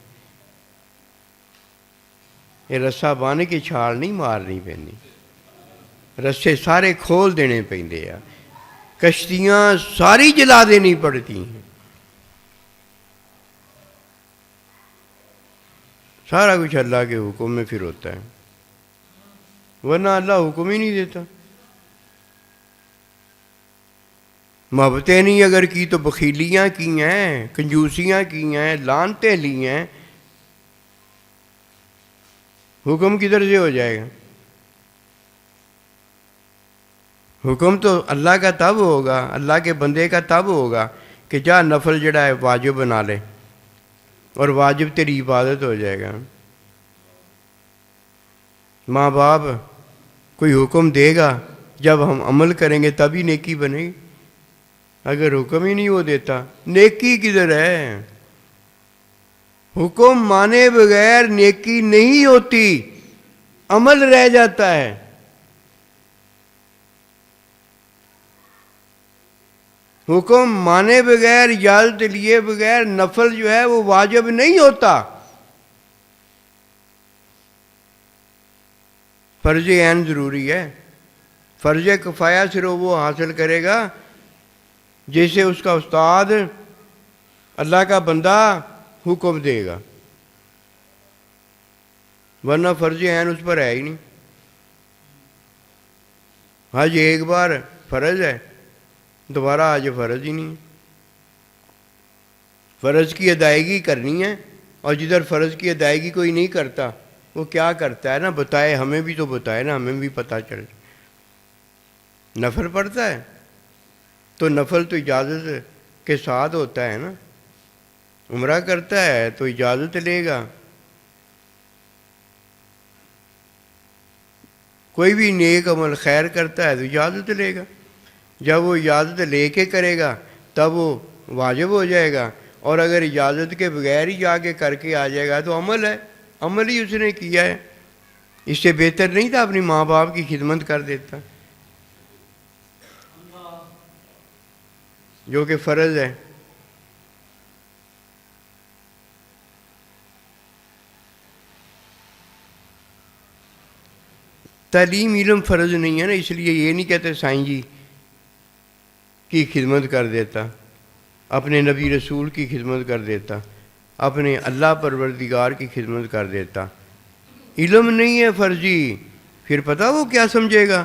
یہ رسا بانے کی چھال نہیں مارنی پینی، رسے سارے کھول دینے پیندے ہیں، کشتیاں ساری جلا دینی پڑتی ہیں، سارا کچھ اللہ کے حکم میں پھر ہوتا ہے، ورنہ اللہ حکم ہی نہیں دیتا۔ محبتیں نہیں اگر کی تو بخیلیاں کی ہیں، کنجوسیاں کی ہیں، لعنتیں لی ہیں، حکم کدھر سے ہو جائے گا؟ حکم تو اللہ کا تب ہوگا، اللہ کے بندے کا تب ہوگا کہ جا نفل جڑا ہے واجب بنا لے، اور واجب تیری عبادت ہو جائے گا۔ ماں باپ کوئی حکم دے گا، جب ہم عمل کریں گے تبھی نیکی بنے گی۔ اگر حکم ہی نہیں وہ دیتا، نیکی کدھر ہے؟ حکم مانے بغیر نیکی نہیں ہوتی، عمل رہ جاتا ہے۔ حکم مانے بغیر، اجازت لیے بغیر نفل جو ہے وہ واجب نہیں ہوتا۔ فرض عین ضروری ہے، فرض کفایہ صرف وہ حاصل کرے گا جیسے اس کا استاد، اللہ کا بندہ حکم دے گا، ورنہ فرض عین اس پر ہے ہی نہیں۔ حج ایک بار فرض ہے، دوبارہ آج فرض ہی نہیں۔ فرض کی ادائیگی کرنی ہے، اور جدھر فرض کی ادائیگی کوئی نہیں کرتا وہ کیا کرتا ہے نا، بتائے، ہمیں بھی تو بتائے نا، ہمیں بھی پتہ چلے۔ نفل پڑھتا ہے تو نفل تو اجازت کے ساتھ ہوتا ہے نا، عمرہ کرتا ہے تو اجازت لے گا، کوئی بھی نیک عمل خیر کرتا ہے تو اجازت لے گا، جب وہ اجازت لے کے کرے گا تب وہ واجب ہو جائے گا، اور اگر اجازت کے بغیر ہی جا کے کر کے آ جائے گا تو عمل ہے، عمل ہی اس نے کیا ہے۔ اس سے بہتر نہیں تھا اپنی ماں باپ کی خدمت کر دیتا، جو کہ فرض ہے۔ تعلیم علم فرض نہیں ہے نا، اس لیے یہ نہیں کہتے سائیں جی کی خدمت کر دیتا، اپنے نبی رسول کی خدمت کر دیتا، اپنے اللہ پروردگار کی خدمت کر دیتا۔ علم نہیں ہے فرضی، پھر پتہ وہ کیا سمجھے گا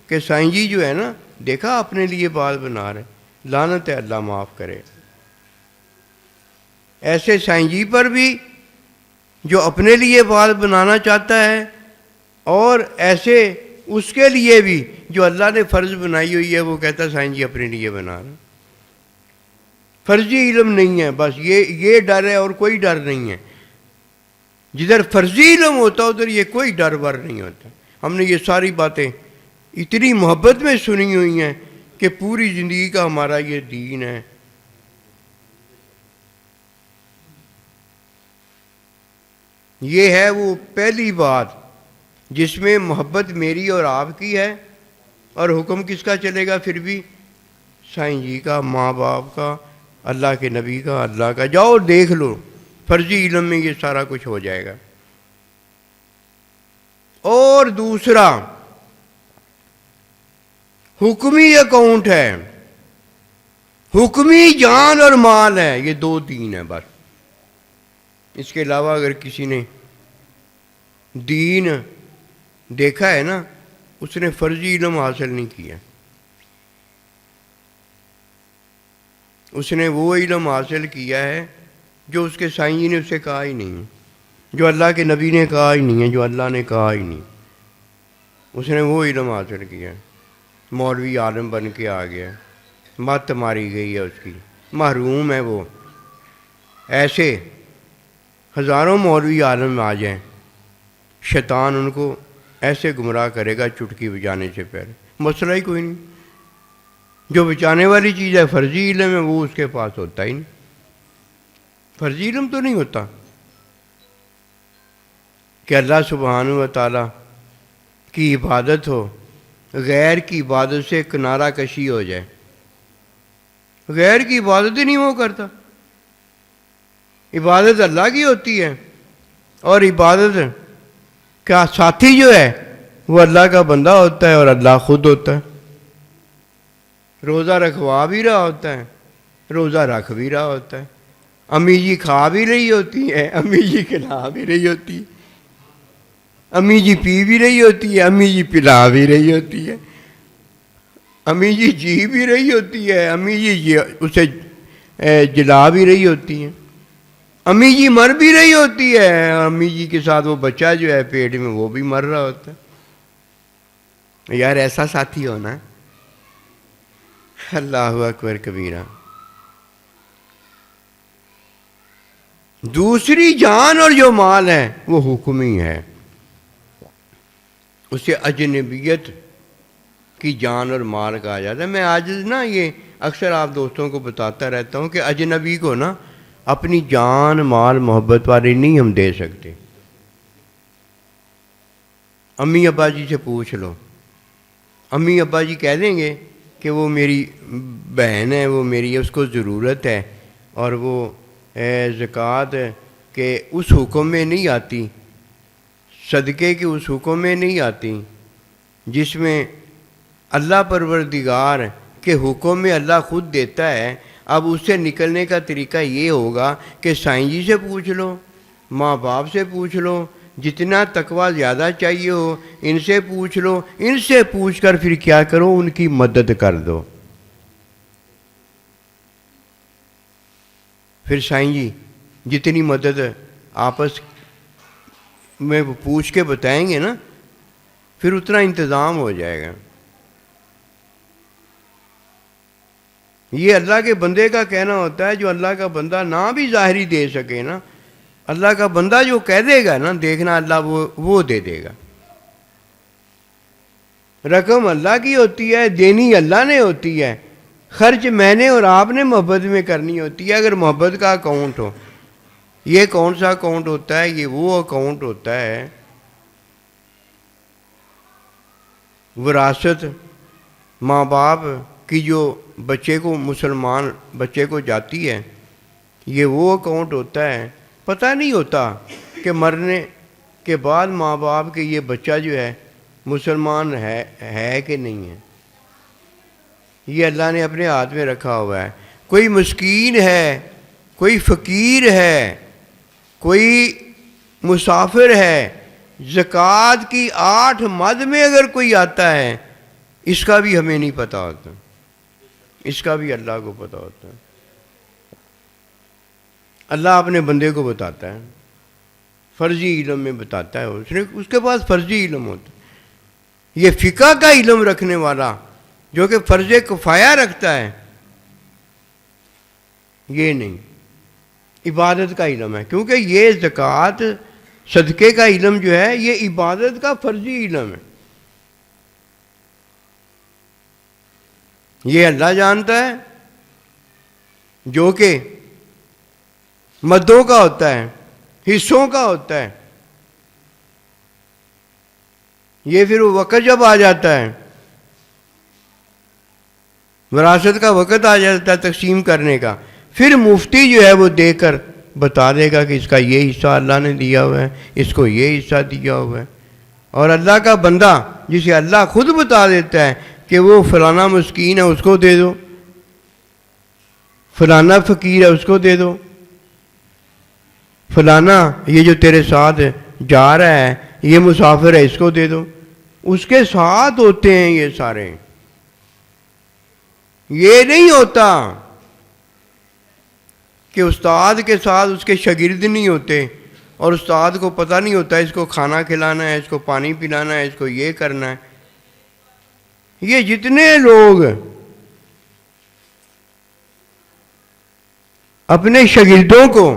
کہ سائیں جی جو ہے نا، دیکھا اپنے لیے بات بنا رہے، لعنت ہے، اللہ معاف کرے۔ ایسے سائیں جی پر بھی جو اپنے لیے بات بنانا چاہتا ہے، اور ایسے اس کے لیے بھی جو اللہ نے فرض بنائی ہوئی ہے وہ کہتا سائیں جی اپنے لیے بنا رہا۔ فرضی علم نہیں ہے، بس یہ ڈر ہے اور کوئی ڈر نہیں ہے۔ جدھر فرضی علم ہوتا ادھر یہ کوئی ڈر ور نہیں ہوتا۔ ہم نے یہ ساری باتیں اتنی محبت میں سنی ہوئی ہیں کہ پوری زندگی کا ہمارا یہ دین ہے۔ یہ ہے وہ پہلی بات جس میں محبت میری اور آپ کی ہے، اور حکم کس کا چلے گا پھر بھی؟ سائیں جی کا، ماں باپ کا، اللہ کے نبی کا، اللہ کا۔ جاؤ دیکھ لو، فرضی علم میں یہ سارا کچھ ہو جائے گا۔ اور دوسرا حکمی اکاؤنٹ ہے، حکمی جان اور مال ہے، یہ دو دین ہے بس۔ اس کے علاوہ اگر کسی نے دین دیکھا ہے نا، اس نے فرضی علم حاصل نہیں کیا، اس نے وہ علم حاصل کیا ہے جو اس کے سائیں جی نے اسے کہا ہی نہیں، جو اللہ کے نبی نے کہا ہی نہیں ہے، جو اللہ نے کہا ہی نہیں، اس نے وہ علم حاصل کیا ہے۔ مولوی عالم بن کے آ گیا، مت ماری گئی ہے اس کی، محروم ہے وہ۔ ایسے ہزاروں مولوی عالم آ جائیں، شیطان ان کو ایسے گمراہ کرے گا چٹکی بجانے سے پہلے، مسئلہ ہی کوئی نہیں۔ جو بچانے والی چیز ہے فرضی علم ہے، وہ اس کے پاس ہوتا ہی نہیں، فرضی علم تو نہیں ہوتا کہ اللہ سبحانہ و تعالیٰ کی عبادت ہو، غیر کی عبادت سے کنارہ کشی ہو جائے، غیر کی عبادت ہی نہیں وہ کرتا۔ عبادت اللہ کی ہوتی ہے، اور عبادت کا ساتھی جو ہے وہ اللہ کا بندہ ہوتا ہے اور اللہ خود ہوتا ہے۔ روزہ رکھوا بھی رہا ہوتا ہے، روزہ رکھ بھی رہا ہوتا ہے، امی جی کھا بھی رہی ہوتی ہے، امی جی کھلا بھی رہی ہوتی ہے، امی جی پی بھی رہی ہوتی ہے، امی جی پلا بھی رہی ہوتی ہے، امی جی جی بھی رہی ہوتی ہے، امی جی اسے جلا بھی رہی ہوتی ہیں، امی جی مر بھی رہی ہوتی ہے، امی جی کے ساتھ وہ بچہ جو ہے پیٹ میں وہ بھی مر رہا ہوتا ہے۔ یار ایسا ساتھی ہونا ہے، اللہ اکبر کبیرہ۔ دوسری جان اور جو مال ہے وہ حکمی ہے، اسے اجنبیت کی جان اور مال کہا جاتا ہے۔ میں آج نا یہ اکثر آپ دوستوں کو بتاتا رہتا ہوں کہ اجنبی کو نا اپنی جان مال محبت والے نہیں ہم دے سکتے. امی ابا جی سے پوچھ لو، امی ابا جی کہہ دیں گے کہ وہ میری بہن ہے، وہ میری ہے، اس کو ضرورت ہے، اور وہ زکوٰۃ کے اس حکم میں نہیں آتی، صدقے کے اس حکم میں نہیں آتی جس میں اللہ پروردگار کے حکم میں اللہ خود دیتا ہے. اب اس سے نکلنے کا طریقہ یہ ہوگا کہ سائیں جی سے پوچھ لو، ماں باپ سے پوچھ لو، جتنا تقویٰ زیادہ چاہیے ہو ان سے پوچھ لو، ان سے پوچھ کر پھر کیا کرو، ان کی مدد کر دو. پھر سائیں جی جتنی مدد آپس میں پوچھ کے بتائیں گے نا، پھر اتنا انتظام ہو جائے گا. یہ اللہ کے بندے کا کہنا ہوتا ہے، جو اللہ کا بندہ نہ بھی ظاہری دے سکے نا، اللہ کا بندہ جو کہہ دے گا نا، دیکھنا اللہ وہ دے دے گا. رقم اللہ کی ہوتی ہے، دینی اللہ نے ہوتی ہے، خرچ میں نے اور آپ نے محبت میں کرنی ہوتی ہے. اگر محبت کا اکاؤنٹ ہو، یہ کون سا اکاؤنٹ ہوتا ہے؟ یہ وہ اکاؤنٹ ہوتا ہے وراثت ماں باپ کی جو بچے کو، مسلمان بچے کو جاتی ہے. یہ وہ اکاؤنٹ ہوتا ہے، پتہ نہیں ہوتا کہ مرنے کے بعد ماں باپ کے یہ بچہ جو ہے مسلمان ہے کہ نہیں ہے. یہ اللہ نے اپنے ہاتھ میں رکھا ہوا ہے. کوئی مسکین ہے، کوئی فقیر ہے، کوئی مسافر ہے، زکوٰۃ کی 8 مد میں اگر کوئی آتا ہے، اس کا بھی ہمیں نہیں پتہ ہوتا، اس کا بھی اللہ کو پتہ ہوتا ہے. اللہ اپنے بندے کو بتاتا ہے، فرضی علم میں بتاتا ہے، اس کے پاس فرضی علم ہوتا ہے. یہ فقہ کا علم رکھنے والا جو کہ فرض کفایہ رکھتا ہے، یہ نہیں، عبادت کا علم ہے. کیونکہ یہ زکوٰۃ صدقے کا علم جو ہے یہ عبادت کا فرضی علم ہے. یہ اللہ جانتا ہے، جو کہ مدوں کا ہوتا ہے، حصوں کا ہوتا ہے. یہ پھر وقت جب آ جاتا ہے، وراثت کا وقت آ جاتا ہے تقسیم کرنے کا، پھر مفتی جو ہے وہ دے کر بتا دے گا کہ اس کا یہ حصہ اللہ نے دیا ہوا ہے، اس کو یہ حصہ دیا ہوا ہے. اور اللہ کا بندہ جسے اللہ خود بتا دیتا ہے کہ وہ فلانا مسکین ہے اس کو دے دو، فلانا فقیر ہے اس کو دے دو، فلانا یہ جو تیرے ساتھ جا رہا ہے یہ مسافر ہے اس کو دے دو. اس کے ساتھ ہوتے ہیں یہ سارے. یہ نہیں ہوتا کہ استاد کے ساتھ اس کے شاگرد نہیں ہوتے اور استاد کو پتہ نہیں ہوتا اس کو کھانا کھلانا ہے، اس کو پانی پلانا ہے، اس کو یہ کرنا ہے. یہ جتنے لوگ اپنے شاگردوں کو،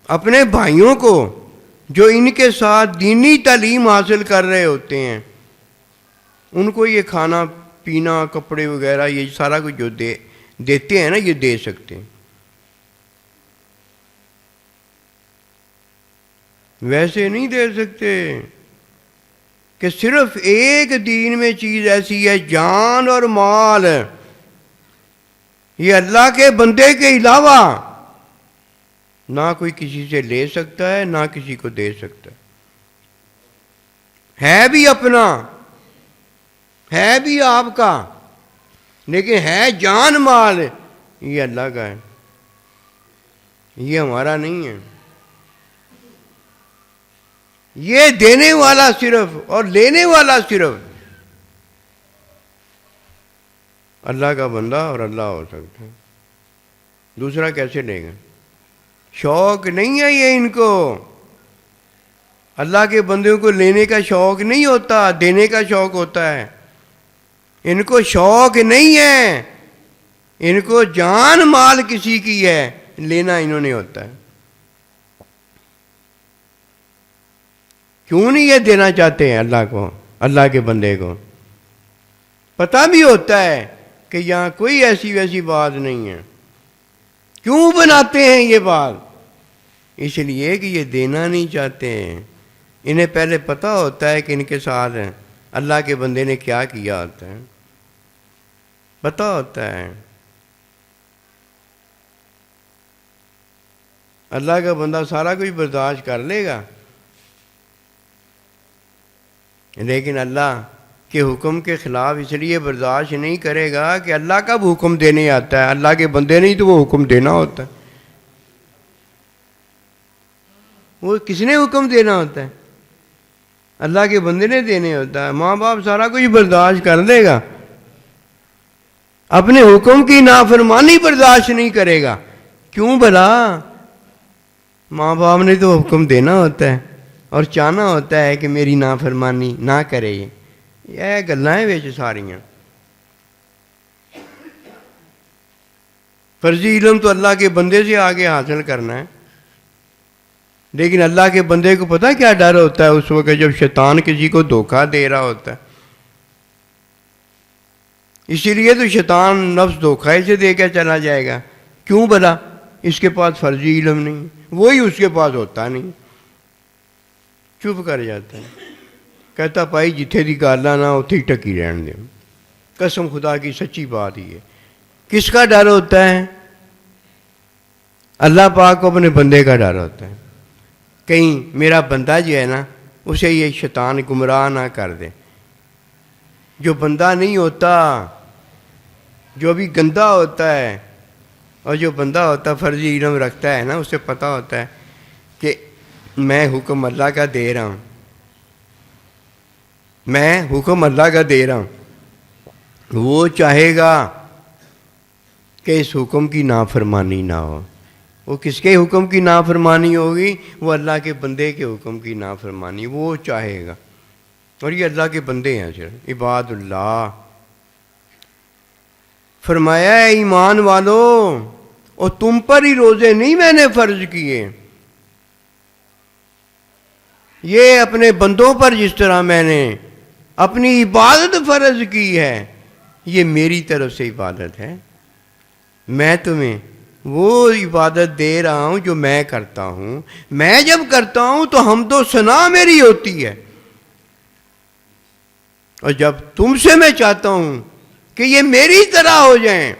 اپنے بھائیوں کو جو ان کے ساتھ دینی تعلیم حاصل کر رہے ہوتے ہیں، ان کو یہ کھانا پینا کپڑے وغیرہ یہ سارا کچھ جو دیتے ہیں نا، یہ دے سکتے ہیں. ویسے نہیں دے سکتے کہ صرف ایک دین میں چیز ایسی ہے، جان اور مال، یہ اللہ کے بندے کے علاوہ نہ کوئی کسی سے لے سکتا ہے نہ کسی کو دے سکتا ہے بھی اپنا، ہے بھی آپ کا، لیکن ہے جان مال یہ اللہ کا ہے، یہ ہمارا نہیں ہے. یہ دینے والا صرف اور لینے والا صرف اللہ کا بندہ اور اللہ ہو سکتا ہے. دوسرا کیسے لے گا؟ شوق نہیں ہے یہ ان کو. اللہ کے بندوں کو لینے کا شوق نہیں ہوتا، دینے کا شوق ہوتا ہے. ان کو شوق نہیں ہے، ان کو جان مال کسی کی ہے، لینا انہوں نے ہوتا ہے. کیوں نہیں یہ دینا چاہتے ہیں اللہ کو، اللہ کے بندے کو؟ پتہ بھی ہوتا ہے کہ یہاں کوئی ایسی ویسی بات نہیں ہے. کیوں بناتے ہیں یہ بات؟ اس لیے کہ یہ دینا نہیں چاہتے ہیں. انہیں پہلے پتہ ہوتا ہے کہ ان کے ساتھ اللہ کے بندے نے کیا کیا ہوتا ہے، پتہ ہوتا ہے. اللہ کا بندہ سارا کچھ برداشت کر لے گا، لیکن اللہ کے حکم کے خلاف اس لیے برداشت نہیں کرے گا کہ اللہ کب حکم دینے آتا ہے، اللہ کے بندے نہیں تو وہ حکم دینا ہوتا ہے. وہ کس نے حکم دینا ہوتا ہے؟ اللہ کے بندے نے دینے ہوتا ہے. ماں باپ سارا کچھ برداشت کر لے گا، اپنے حکم کی نافرمانی برداشت نہیں کرے گا. کیوں بھلا؟ ماں باپ نے تو حکم دینا ہوتا ہے اور چاہنا ہوتا ہے کہ میری نافرمانی نہ کرے. یہ گلیں وچ ساریاں. فرضی علم تو اللہ کے بندے سے آگے حاصل کرنا ہے، لیکن اللہ کے بندے کو پتہ کیا ڈر ہوتا ہے اس وقت جب شیطان کسی کو دھوکہ دے رہا ہوتا ہے. اسی لیے تو شیطان نفس دھوکہ سے دے کے چلا جائے گا. کیوں بھلا؟ اس کے پاس فرضی علم نہیں، وہی اس کے پاس ہوتا نہیں، چپ کر جاتا ہے. کہتا پائی جتھے دی گل نہ اتھے ہی ٹکی رہن دے. قسم خدا کی سچی بات ہی ہے. کس کا ڈر ہوتا ہے؟ اللہ پاک کو اپنے بندے کا ڈر ہوتا ہے. کہیں میرا بندہ جو ہے نا اسے یہ شیطان گمراہ نہ کر دے. جو بندہ نہیں ہوتا، جو بھی گندا ہوتا ہے، اور جو بندہ ہوتا فرضی علم رکھتا ہے نا، اسے پتہ ہوتا ہے کہ میں حکم اللہ کا دے رہا ہوں، میں حکم اللہ کا دے رہا ہوں. وہ چاہے گا کہ اس حکم کی نافرمانی نہ ہو. وہ کس کے حکم کی نافرمانی ہوگی؟ وہ اللہ کے بندے کے حکم کی نافرمانی وہ چاہے گا. اور یہ اللہ کے بندے ہیں صرف عباد اللہ. فرمایا ہے ایمان والو، اور تم پر ہی روزے نہیں میں نے فرض کیے، یہ اپنے بندوں پر جس طرح میں نے اپنی عبادت فرض کی ہے، یہ میری طرف سے عبادت ہے. میں تمہیں وہ عبادت دے رہا ہوں جو میں کرتا ہوں. میں جب کرتا ہوں تو حمد و ثنا میری ہوتی ہے، اور جب تم سے میں چاہتا ہوں کہ یہ میری طرح ہو جائیں،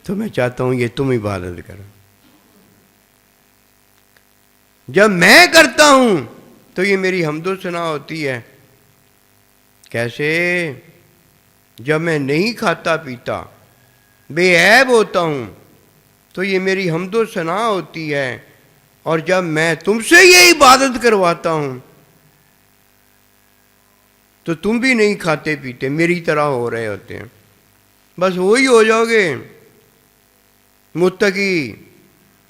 تو میں چاہتا ہوں یہ تم عبادت کرو. جب میں کرتا ہوں تو یہ میری حمد و ثنا ہوتی ہے. کیسے؟ جب میں نہیں کھاتا پیتا، بے عیب ہوتا ہوں، تو یہ میری حمد و ثنا ہوتی ہے. اور جب میں تم سے یہ عبادت کرواتا ہوں تو تم بھی نہیں کھاتے پیتے، میری طرح ہو رہے ہوتے ہیں. بس وہی ہو جاؤ گے متقی.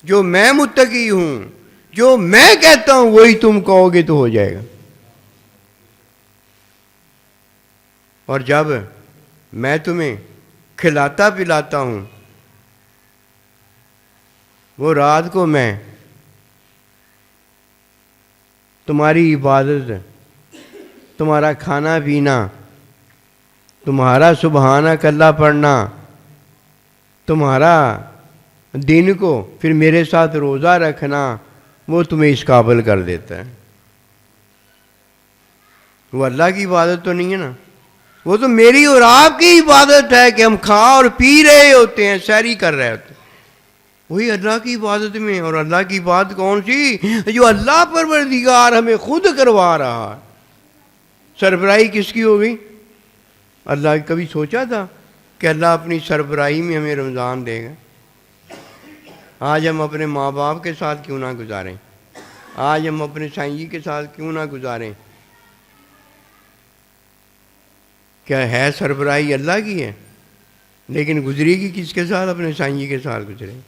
جو میں متقی ہوں، جو میں کہتا ہوں وہی تم کہو گے تو ہو جائے گا. اور جب میں تمہیں کھلاتا پلاتا ہوں، وہ رات کو میں تمہاری عبادت، تمہارا کھانا پینا، تمہارا سبحانک اللہ پڑھنا، تمہارا دن کو پھر میرے ساتھ روزہ رکھنا، وہ تمہیں اس قابل کر دیتا ہے. وہ اللہ کی عبادت تو نہیں ہے نا، وہ تو میری اور آپ کی عبادت ہے کہ ہم کھا اور پی رہے ہوتے ہیں، سحری کر رہے ہوتے ہیں. وہی اللہ کی عبادت میں. اور اللہ کی بات کون سی؟ جو اللہ پروردگار ہمیں خود کروا رہا ہے. سربراہی کس کی ہوگی؟ اللہ کبھی سوچا تھا کہ اللہ اپنی سربراہی میں ہمیں رمضان دے گا؟ آج ہم اپنے ماں باپ کے ساتھ کیوں نہ گزاریں؟ آج ہم اپنے سائیں جی کے ساتھ کیوں نہ گزاریں؟ کیا ہے سربراہی اللہ کی ہے، لیکن گزرے گی کس کے ساتھ؟ اپنے سائیں جی کے ساتھ گزرے گی،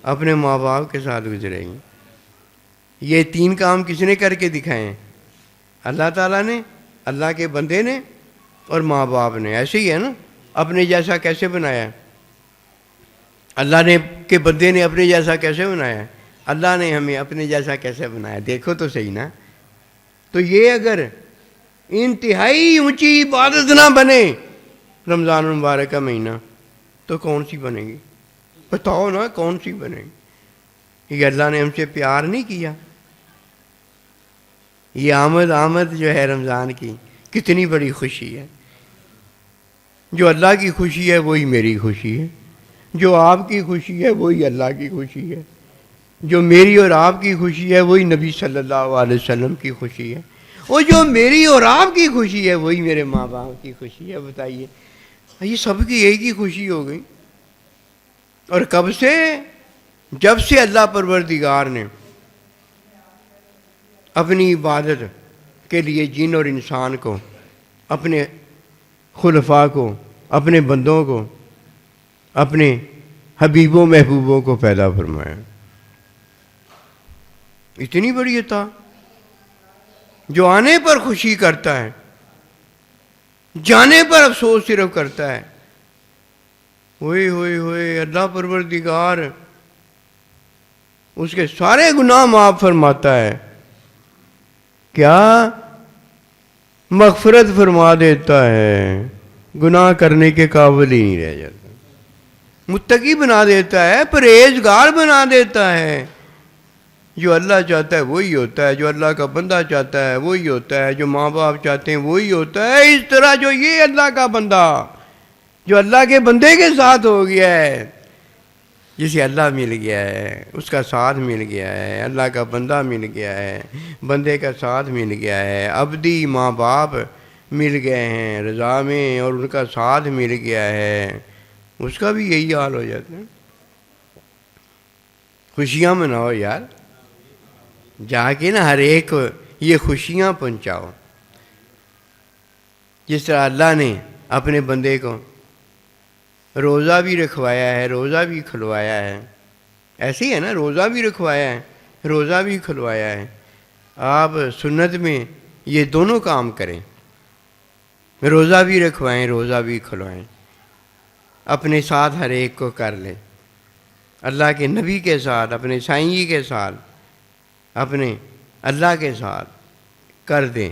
اپنے ماں باپ کے ساتھ گزرے گی. یہ تین کام کس نے کر کے دکھائے ہیں؟ اللہ تعالیٰ نے، اللہ کے بندے نے، اور ماں باپ نے. ایسے ہی ہے نا. اپنے جیسا کیسے بنایا؟ اللہ نے کے بندے نے اپنے جیسا کیسے بنایا؟ اللہ نے ہمیں اپنے جیسا کیسے بنایا؟ دیکھو تو صحیح نا. تو یہ اگر انتہائی اونچی عبادت نہ بنے رمضان المبارک کا مہینہ، تو کون سی بنے گی؟ بتاؤ نا کون سی بنے گی؟ یہ اللہ نے ہم سے پیار نہیں کیا؟ یہ آمد جو ہے رمضان کی کتنی بڑی خوشی ہے۔ جو اللہ کی خوشی ہے وہی میری خوشی ہے، جو آپ کی خوشی ہے وہی اللہ کی خوشی ہے، جو میری اور آپ کی خوشی ہے وہی نبی صلی اللہ علیہ وسلم کی خوشی ہے، اور جو میری اور آپ کی خوشی ہے وہی میرے ماں باپ کی خوشی ہے۔ بتائیے، یہ سب کی ایک ہی خوشی ہو گئی۔ اور کب سے؟ جب سے اللہ پروردگار نے اپنی عبادت کے لیے جن اور انسان کو، اپنے خلفاء کو، اپنے بندوں کو، اپنے حبیبوں محبوبوں کو پیدا فرمایا۔ اتنی بڑی عطا، جو آنے پر خوشی کرتا ہے، جانے پر افسوس صرف کرتا ہے۔ ہوئے ہوئے ہوئے، اللہ پروردگار اس کے سارے گناہ معاف فرماتا ہے، کیا مغفرت فرما دیتا ہے، گناہ کرنے کے قابل ہی نہیں رہ جاتا، متقی بنا دیتا ہے، پرہیزگار بنا دیتا ہے۔ جو اللہ چاہتا ہے وہی ہوتا ہے، جو اللہ کا بندہ چاہتا ہے وہی ہوتا ہے، جو ماں باپ چاہتے ہیں وہی ہوتا ہے۔ اس طرح جو یہ اللہ کا بندہ جو اللہ کے بندے کے ساتھ ہو گیا ہے، جسے اللہ مل گیا ہے، اس کا ساتھ مل گیا ہے، اللہ کا بندہ مل گیا ہے، بندے کا ساتھ مل گیا ہے، عبدی ماں باپ مل گئے ہیں رضا میں، اور ان کا ساتھ مل گیا ہے، اس کا بھی یہی حال ہو جاتا ہے۔ خوشیاں مناؤ یار، جا کے نا ہر ایک کو یہ خوشیاں پہنچاؤ، جس طرح اللہ نے اپنے بندے کو روزہ بھی رکھوایا ہے، روزہ بھی کھلوایا ہے، ایسے ہی ہے نا، روزہ بھی رکھوایا ہے، روزہ بھی کھلوایا ہے۔ آپ سنت میں یہ دونوں کام کریں، روزہ بھی رکھوائیں، روزہ بھی کھلوائیں، اپنے ساتھ ہر ایک کو کر لیں، اللہ کے نبی کے ساتھ، اپنے سائیں جی کے ساتھ، اپنے اللہ کے ساتھ کر دیں۔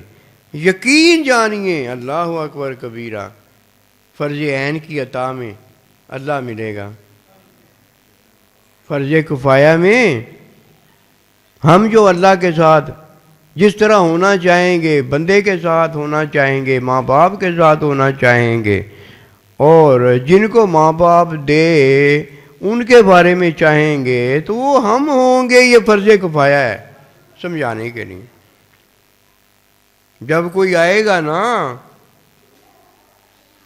یقین جانیے اللہ اکبر کبیرہ، فرض عین کی عطا میں اللہ ملے گا، فرض کفایہ میں ہم جو اللہ کے ساتھ جس طرح ہونا چاہیں گے، بندے کے ساتھ ہونا چاہیں گے، ماں باپ کے ساتھ ہونا چاہیں گے، اور جن کو ماں باپ دے ان کے بارے میں چاہیں گے، تو وہ ہم ہوں گے۔ یہ فرض کفایہ ہے سمجھانے کے لیے۔ جب کوئی آئے گا نا،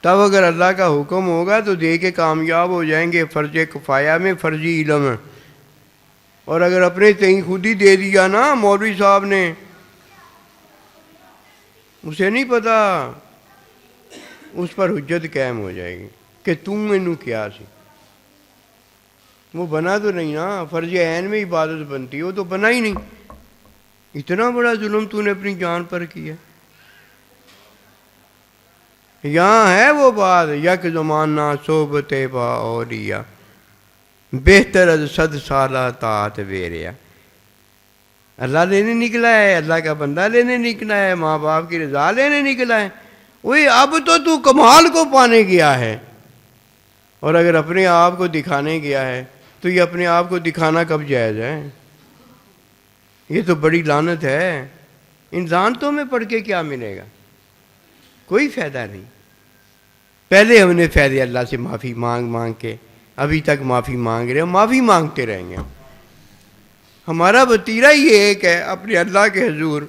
تب اگر اللہ کا حکم ہوگا تو دے کے کامیاب ہو جائیں گے، فرض کفایہ میں فرضی علم ہے۔ اور اگر اپنے تئیں خود ہی دے دیا نا مولوی صاحب نے، اسے نہیں پتا، اس پر حجت قائم ہو جائے گی کہ تم مینوں کیا سی، وہ بنا تو نہیں نا، فرض عین میں عبادت بنتی ہے، وہ تو بنا ہی نہیں۔ اتنا بڑا ظلم تو نے اپنی جان پر کیا۔ یہاں ہے وہ بات، یک زمانہ صحبت با اولیاء، بہتر از 100 سالہ طاعت بیریا۔ اللہ لینے نکلا ہے، اللہ کا بندہ لینے نکلا ہے، ماں باپ کی رضا لینے نکلا ہے۔ وہی اب تو کمال کو پانے گیا ہے، اور اگر اپنے آپ کو دکھانے گیا ہے تو یہ اپنے آپ کو دکھانا کب جائز ہے؟ یہ تو بڑی لعنت ہے۔ ان لعنتوں میں پڑھ کے کیا ملے گا؟ کوئی فائدہ نہیں۔ پہلے ہم نے فائدے اللہ سے معافی مانگ کے ابھی تک معافی مانگ رہے ہیں، معافی مانگتے رہیں گے۔ ہمارا وتیرہ یہ ایک ہے، اپنے اللہ کے حضور،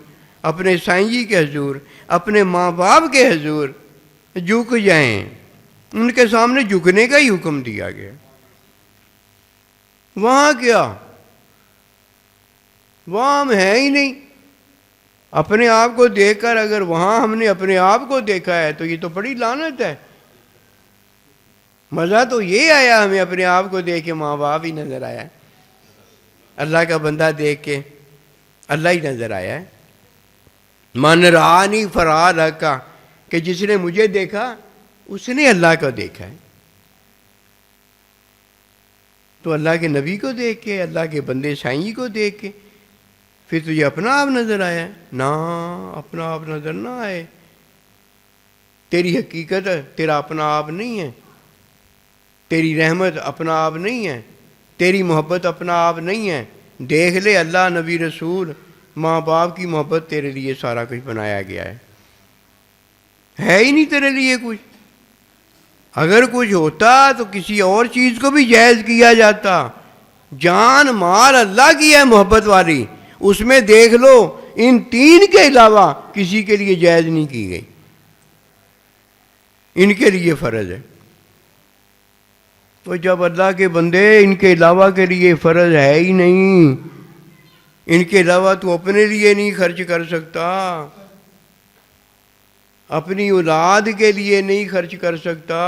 اپنے سائیں جی کے حضور، اپنے ماں باپ کے حضور جھک جائیں۔ ان کے سامنے جھکنے کا ہی حکم دیا گیا۔ وہاں کیا؟ وہاں ہم ہیں ہی نہیں۔ اپنے آپ کو دیکھ کر اگر وہاں ہم نے اپنے آپ کو دیکھا ہے تو یہ تو بڑی لعنت ہے۔ مزہ تو یہ آیا ہمیں اپنے آپ کو دیکھ کے، ماں باپ ہی نظر آیا ہے، اللہ کا بندہ دیکھ کے اللہ ہی نظر آیا ہے۔ من رآنی فرآ الحق، کہ جس نے مجھے دیکھا اس نے اللہ کو دیکھا ہے۔ تو اللہ کے نبی کو دیکھ کے، اللہ کے بندے سائیں جی کو دیکھ کے پھر تجھے اپنا آپ نظر آیا ہے؟ نہ، اپنا آپ نظر نہ آئے، تیری حقیقت تیرا اپنا آپ نہیں ہے، تیری رحمت اپنا آپ نہیں ہے، تیری محبت اپنا آپ نہیں ہے۔ دیکھ لے اللہ، نبی، رسول، ماں باپ کی محبت تیرے لیے سارا کچھ بنایا گیا ہے ہی نہیں تیرے لیے کچھ۔ اگر کچھ ہوتا تو کسی اور چیز کو بھی جائز کیا جاتا۔ جان مال اللہ کی ہے محبت والی، اس میں دیکھ لو ان تین کے علاوہ کسی کے لیے جائز نہیں کی گئی، ان کے لیے فرض ہے۔ تو جب اللہ کے بندے ان کے علاوہ کے لیے فرض ہے ہی نہیں، ان کے علاوہ تو اپنے لیے نہیں خرچ کر سکتا، اپنی اولاد کے لیے نہیں خرچ کر سکتا،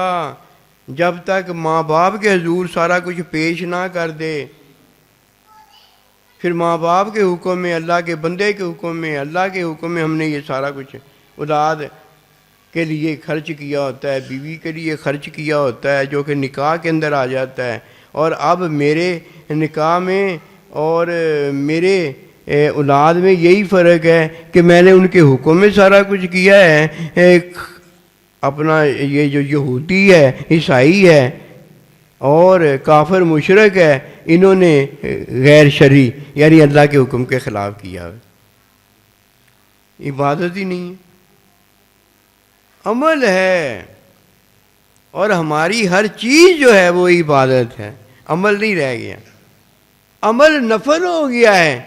جب تک ماں باپ کے حضور سارا کچھ پیش نہ کر دے۔ پھر ماں باپ کے حکم میں، اللہ کے بندے کے حکم میں، اللہ کے حکم میں ہم نے یہ سارا کچھ اولاد کے لیے خرچ کیا ہوتا ہے، بیوی کے لیے خرچ کیا ہوتا ہے، جو کہ نکاح کے اندر آ جاتا ہے۔ اور اب میرے نکاح میں اور میرے اولاد میں یہی فرق ہے کہ میں نے ان کے حکم میں سارا کچھ کیا ہے۔ اپنا یہ جو یہودی ہے، عیسائی ہے اور کافر مشرک ہے، انہوں نے غیر شرعی یعنی اللہ کے حکم کے خلاف کیا ہے۔ عبادت ہی نہیں ہے، عمل ہے، اور ہماری ہر چیز جو ہے وہ عبادت ہے، عمل نہیں رہ گیا۔ عمل نفل ہو گیا ہے،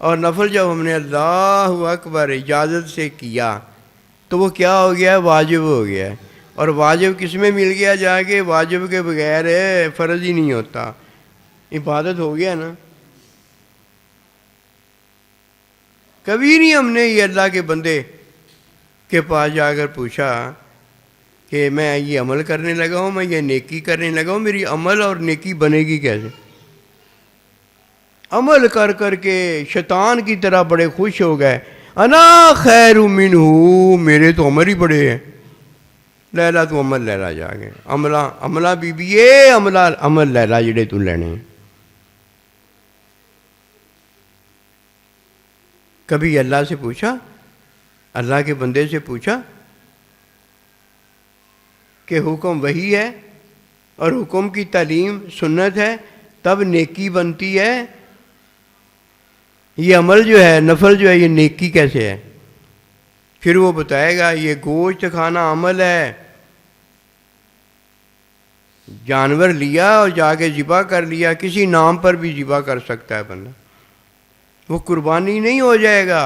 اور نفل جب ہم نے اللہ اکبر اجازت سے کیا تو وہ کیا ہو گیا ہے؟ واجب ہو گیا ہے۔ اور واجب کس میں مل گیا جا کے؟ واجب کے بغیر فرض ہی نہیں ہوتا، عبادت ہو گیا نا۔ کبھی نہیں ہم نے یہ اللہ کے بندے کے پاس جا کر پوچھا کہ میں یہ عمل کرنے لگا ہوں، میں یہ نیکی کرنے لگا ہوں، میری عمل اور نیکی بنے گی کیسے؟ عمل کر کر کے شیطان کی طرح بڑے خوش ہو گئے، انا خیر منہ، میرے تو عمل ہی بڑے ہیں۔ لیلا تو عمل لیلا جا کے عملہ بی بی اے عمل لیلا جڑے تو لینے ہیں۔ کبھی اللہ سے پوچھا، اللہ کے بندے سے پوچھا کہ حکم وہی ہے اور حکم کی تعلیم سنت ہے تب نیکی بنتی ہے، یہ عمل جو ہے نفل جو ہے یہ نیکی کیسے ہے؟ پھر وہ بتائے گا یہ گوشت کھانا عمل ہے، جانور لیا اور جا کے ذبح کر لیا، کسی نام پر بھی ذبح کر سکتا ہے بندہ، وہ قربانی نہیں ہو جائے گا۔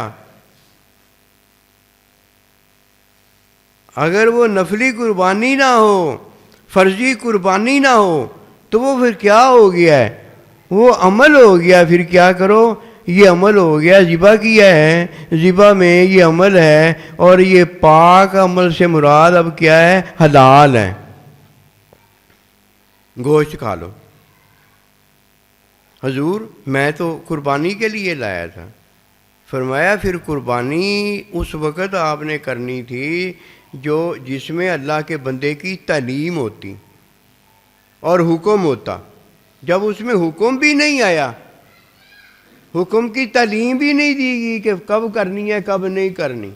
اگر وہ نفلی قربانی نہ ہو، فرضی قربانی نہ ہو تو وہ پھر کیا ہو گیا ہے؟ وہ عمل ہو گیا۔ پھر کیا کرو؟ یہ عمل ہو گیا، ذبح کیا ہے، ذبح میں یہ عمل ہے، اور یہ پاک عمل سے مراد اب کیا ہے؟ حلال ہے، گوشت کھا لو۔ حضور میں تو قربانی کے لیے لایا تھا۔ فرمایا پھر قربانی اس وقت آپ نے کرنی تھی جس میں اللہ کے بندے کی تعلیم ہوتی اور حکم ہوتا۔ جب اس میں حکم بھی نہیں آیا، حکم کی تعلیم بھی نہیں دی گئی کہ کب کرنی ہے کب نہیں کرنی،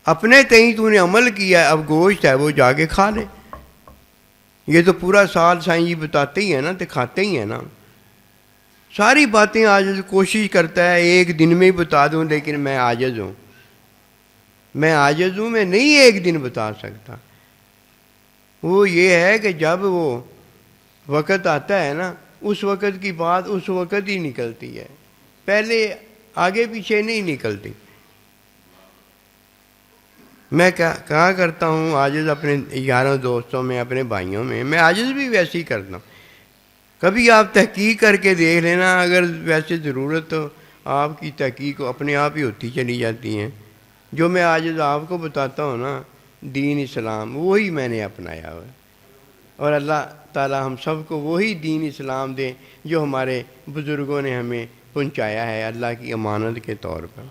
اپنے تئیں تو نے عمل کیا ہے، اب گوشت ہے وہ جا کے کھا لے۔ یہ تو پورا سال سائیں جی بتاتے ہی ہیں نا، تو کھاتے ہی ہیں نا، ساری باتیں آج کوشش کرتا ہے ایک دن میں ہی بتا دوں، لیکن میں عاجز ہوں، میں نہیں ایک دن بتا سکتا۔ وہ یہ ہے کہ جب وہ وقت آتا ہے نا، اس وقت کی بات اس وقت ہی نکلتی ہے، پہلے آگے پیچھے نہیں نکلتی۔ میں کہا کرتا ہوں عاجز اپنے یاروں دوستوں میں، اپنے بھائیوں میں عاجز بھی ویسے ہی کرتا ہوں۔ کبھی آپ تحقیق کر کے دیکھ لینا، اگر ویسے ضرورت تو آپ کی تحقیق اپنے آپ ہی ہوتی چلی جاتی ہیں۔ جو میں عاجز آپ کو بتاتا ہوں نا، دین اسلام وہی میں نے اپنایا ہوا ہے، اور اللہ تعالی ہم سب کو وہی دین اسلام دے جو ہمارے بزرگوں نے ہمیں پہنچایا ہے اللہ کی امانت کے طور پر۔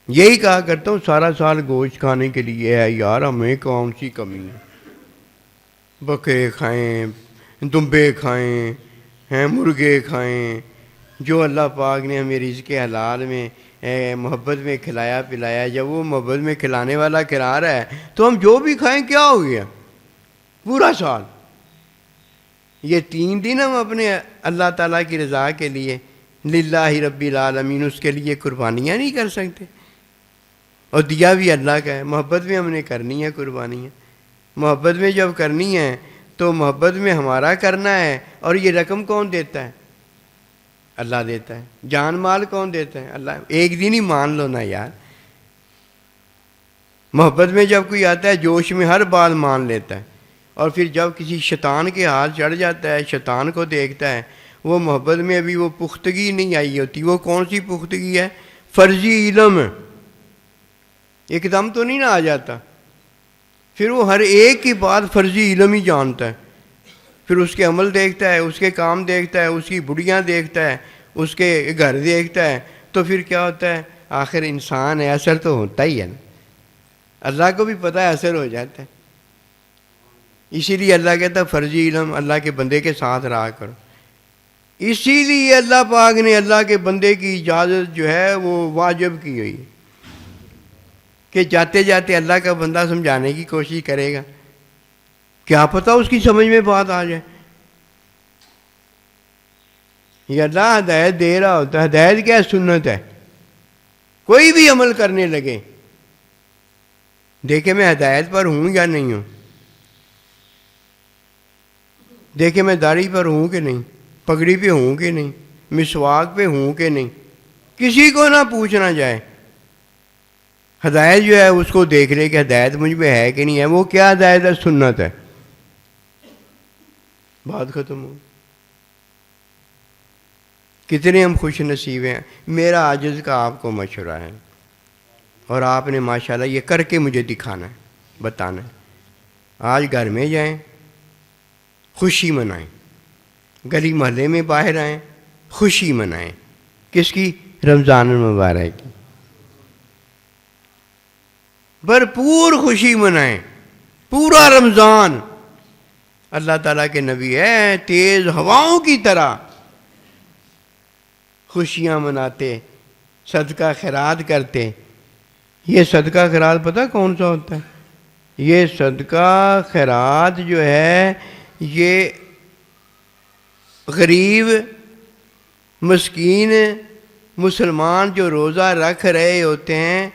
یہی کہا کرتا ہوں سارا سال گوشت کھانے کے لیے ہے یار، ہمیں کون سی کمی ہے؟ بکرے کھائیں، دمبے کھائیں، مرغے کھائیں، جو اللہ پاک نے ہمیں رزق حلال میں محبت میں کھلایا پلایا، جب وہ محبت میں کھلانے والا کھلا رہا ہے تو ہم جو بھی کھائیں کیا ہو گیا؟ پورا سال یہ 3 دن ہم اپنے اللہ تعالیٰ کی رضا کے لیے للہ رب العالمین اس کے لیے قربانیاں نہیں کر سکتے؟ اور دیا بھی اللہ کا ہے، محبت میں ہم نے کرنی ہے قربانیاں، محبت میں جب کرنی ہے تو محبت میں ہمارا کرنا ہے۔ اور یہ رقم کون دیتا ہے؟ اللہ دیتا ہے۔ جان مال کون دیتا ہے؟ اللہ۔ ایک دن ہی مان لو نا یار، محبت میں جب کوئی آتا ہے جوش میں ہر بات مان لیتا ہے، اور پھر جب کسی شیطان کے ہاتھ چڑھ جاتا ہے، شیطان کو دیکھتا ہے، وہ محبت میں ابھی وہ پختگی نہیں آئی ہوتی۔ وہ کون سی پختگی ہے؟ فرضی علم، ایک دم تو نہیں نہ آ جاتا، پھر وہ ہر ایک کی بات فرضی علم ہی جانتا ہے، پھر اس کے عمل دیکھتا ہے، اس کے کام دیکھتا ہے، اس کی بڑیاں دیکھتا ہے، اس کے گھر دیکھتا ہے، تو پھر کیا ہوتا ہے؟ آخر انسان ہے، اثر تو ہوتا ہی ہے نا، اللہ کو بھی پتہ ہے اثر ہو جاتا ہے۔ اسی لیے اللہ کہتا ہے فرضی علم اللہ کے بندے کے ساتھ رہا کرو۔ اسی لیے اللہ پاک نے اللہ کے بندے کی اجازت جو ہے وہ واجب کی ہوئی ہے کہ جاتے جاتے اللہ کا بندہ سمجھانے کی کوشش کرے گا، کیا پتہ اس کی سمجھ میں بات آ جائے۔ یہ اللہ ہدایت دے رہا ہوتا ہے۔ ہدایت کیا ہے؟ سنت ہے۔ کوئی بھی عمل کرنے لگے، دیکھیں میں ہدایت پر ہوں یا نہیں ہوں، دیکھیں میں داڑھی پر ہوں کہ نہیں، پگڑی پہ ہوں کہ نہیں، مسواک پہ ہوں کہ نہیں، کسی کو نہ پوچھنا جائے۔ ہدایت جو ہے اس کو دیکھ لے کہ ہدایت مجھ میں ہے کہ نہیں ہے۔ وہ کیا ہدایت ہے؟ سنت ہے۔ بات ختم ہو۔ کتنے ہم خوش نصیب ہیں۔ میرا عاجز کا آپ کو مشورہ ہے، اور آپ نے ماشاءاللہ یہ کر کے مجھے دکھانا ہے، بتانا ہے۔ آج گھر میں جائیں، خوشی منائیں، گلی محلے میں باہر آئیں، خوشی منائیں۔ کس کی؟ رمضان المبارک کی۔ بھرپور خوشی منائیں، پورا رمضان۔ اللہ تعالیٰ کے نبی ہے تیز ہواؤں کی طرح خوشیاں مناتے، صدقہ خیرات کرتے۔ یہ صدقہ خیرات پتہ کون سا ہوتا ہے؟ یہ صدقہ خیرات جو ہے یہ غریب مسکین مسلمان جو روزہ رکھ رہے ہوتے ہیں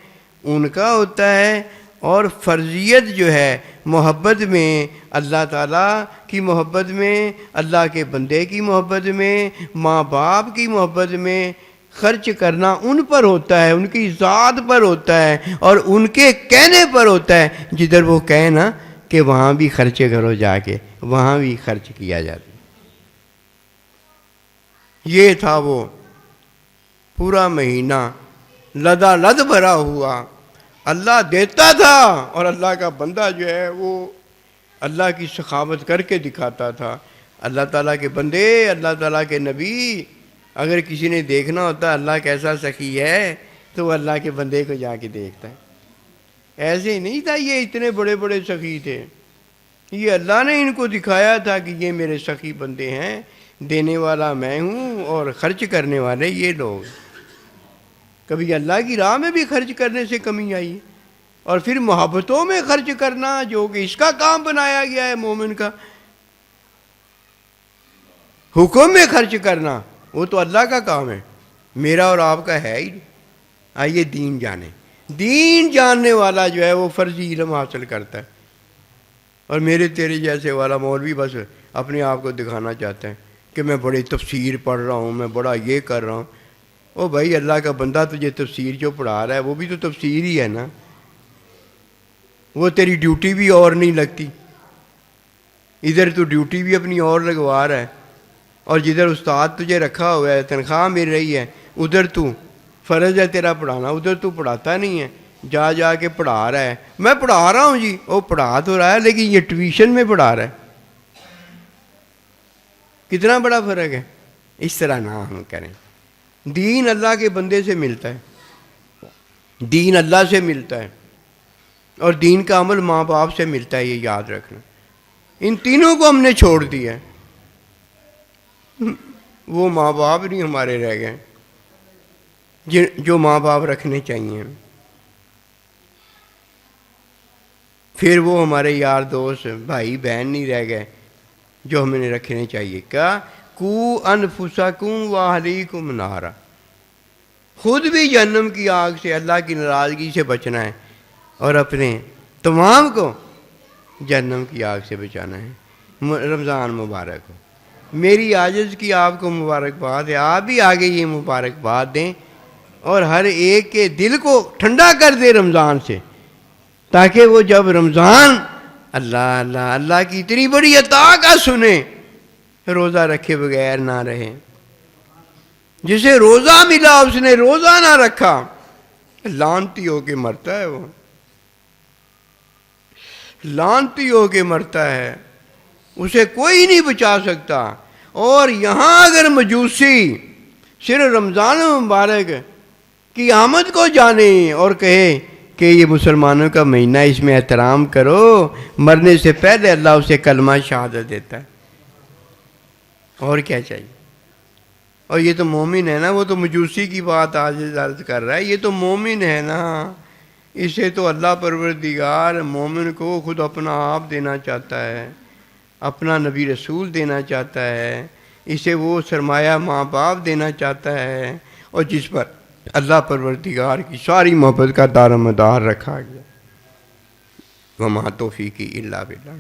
ان کا ہوتا ہے، اور فرضیت جو ہے محبت میں، اللہ تعالیٰ کی محبت میں، اللہ کے بندے کی محبت میں، ماں باپ کی محبت میں خرچ کرنا ان پر ہوتا ہے، ان کی ذات پر ہوتا ہے، اور ان کے کہنے پر ہوتا ہے۔ جدھر وہ کہیں نا کہ وہاں بھی خرچ کرو، جا کے وہاں بھی خرچ کیا جاتا۔ یہ تھا وہ پورا مہینہ لدا لد بھرا ہوا، اللہ دیتا تھا، اور اللہ کا بندہ جو ہے وہ اللہ کی سخاوت کر کے دکھاتا تھا۔ اللہ تعالیٰ کے بندے، اللہ تعالیٰ کے نبی، اگر کسی نے دیکھنا ہوتا اللہ کیسا سخی ہے تو وہ اللہ کے بندے کو جا کے دیکھتا ہے۔ ایسے ہی نہیں تھا یہ اتنے بڑے بڑے سخی تھے، یہ اللہ نے ان کو دکھایا تھا کہ یہ میرے سخی بندے ہیں، دینے والا میں ہوں اور خرچ کرنے والے یہ لوگ۔ کبھی اللہ کی راہ میں بھی خرچ کرنے سے کمی آئی ہے، اور پھر محبتوں میں خرچ کرنا جو کہ اس کا کام بنایا گیا ہے مومن کا، حکم میں خرچ کرنا وہ تو اللہ کا کام ہے، میرا اور آپ کا ہے ہی۔ آئیے دین جانیں۔ دین جاننے والا جو ہے وہ فرضی علم حاصل کرتا ہے، اور میرے تیرے جیسے والا مولوی بس اپنے آپ کو دکھانا چاہتا ہے کہ میں بڑی تفسیر پڑھ رہا ہوں، میں بڑا یہ کر رہا ہوں۔ او بھائی، اللہ کا بندہ تجھے تفسیر جو پڑھا رہا ہے وہ بھی تو تفسیر ہی ہے نا، وہ تیری ڈیوٹی بھی اور نہیں لگتی، ادھر تو ڈیوٹی بھی اپنی اور لگوا رہا ہے، اور جدھر استاد تجھے رکھا ہوا ہے تنخواہ مل رہی ہے ادھر تو فرض ہے تیرا پڑھانا، ادھر تو پڑھاتا نہیں ہے، جا جا کے پڑھا رہا ہے۔ میں پڑھا رہا ہوں جی، وہ پڑھا تو رہا ہے لیکن یہ ٹیوشن میں پڑھا رہا ہے، کتنا بڑا فرق ہے۔ اس طرح نہ ہم کریں۔ دین اللہ کے بندے سے ملتا ہے، دین اللہ سے ملتا ہے، اور دین کا عمل ماں باپ سے ملتا ہے، یہ یاد رکھنا۔ ان تینوں کو ہم نے چھوڑ دیا ہے، وہ ماں باپ نہیں ہمارے رہ گئے، جو ماں باپ رکھنے چاہیے، پھر وہ ہمارے یار دوست بھائی بہن نہیں رہ گئے جو ہمیں رکھنے چاہیے۔ کیا کو انفسکم واہلیکم نارا، خود بھی جہنم کی آگ سے، اللہ کی ناراضگی سے بچنا ہے، اور اپنے تمام کو جہنم کی آگ سے بچانا ہے۔ رمضان مبارک ہو، میری عاجز کی آپ کو مبارکباد ہے، آپ بھی آگے یہ مبارکباد دیں اور ہر ایک کے دل کو ٹھنڈا کر دے رمضان سے، تاکہ وہ جب رمضان اللہ اللہ اللہ کی اتنی بڑی عطا کا سنے، روزہ رکھے بغیر نہ رہے۔ جسے روزہ ملا اس نے روزہ نہ رکھا، لعنتی ہو کے مرتا ہے، وہ لعنتی ہو کے مرتا ہے، اسے کوئی نہیں بچا سکتا۔ اور یہاں اگر مجوسی صرف رمضان مبارک کی آمد کو جانے اور کہے کہ یہ مسلمانوں کا مہینہ، اس میں احترام کرو، مرنے سے پہلے اللہ اسے کلمہ شہادت دیتا ہے، اور کیا چاہیے؟ اور یہ تو مومن ہے نا، وہ تو مجوسی کی بات آج عرض کر رہا ہے، یہ تو مومن ہے نا، اسے تو اللہ پروردگار مومن کو خود اپنا آپ دینا چاہتا ہے، اپنا نبی رسول دینا چاہتا ہے، اسے وہ سرمایہ ماں باپ دینا چاہتا ہے، اور جس پر اللہ پروردگار کی ساری محبت کا دار و مدار رکھا گیا۔ وما توفیقی الا باللہ۔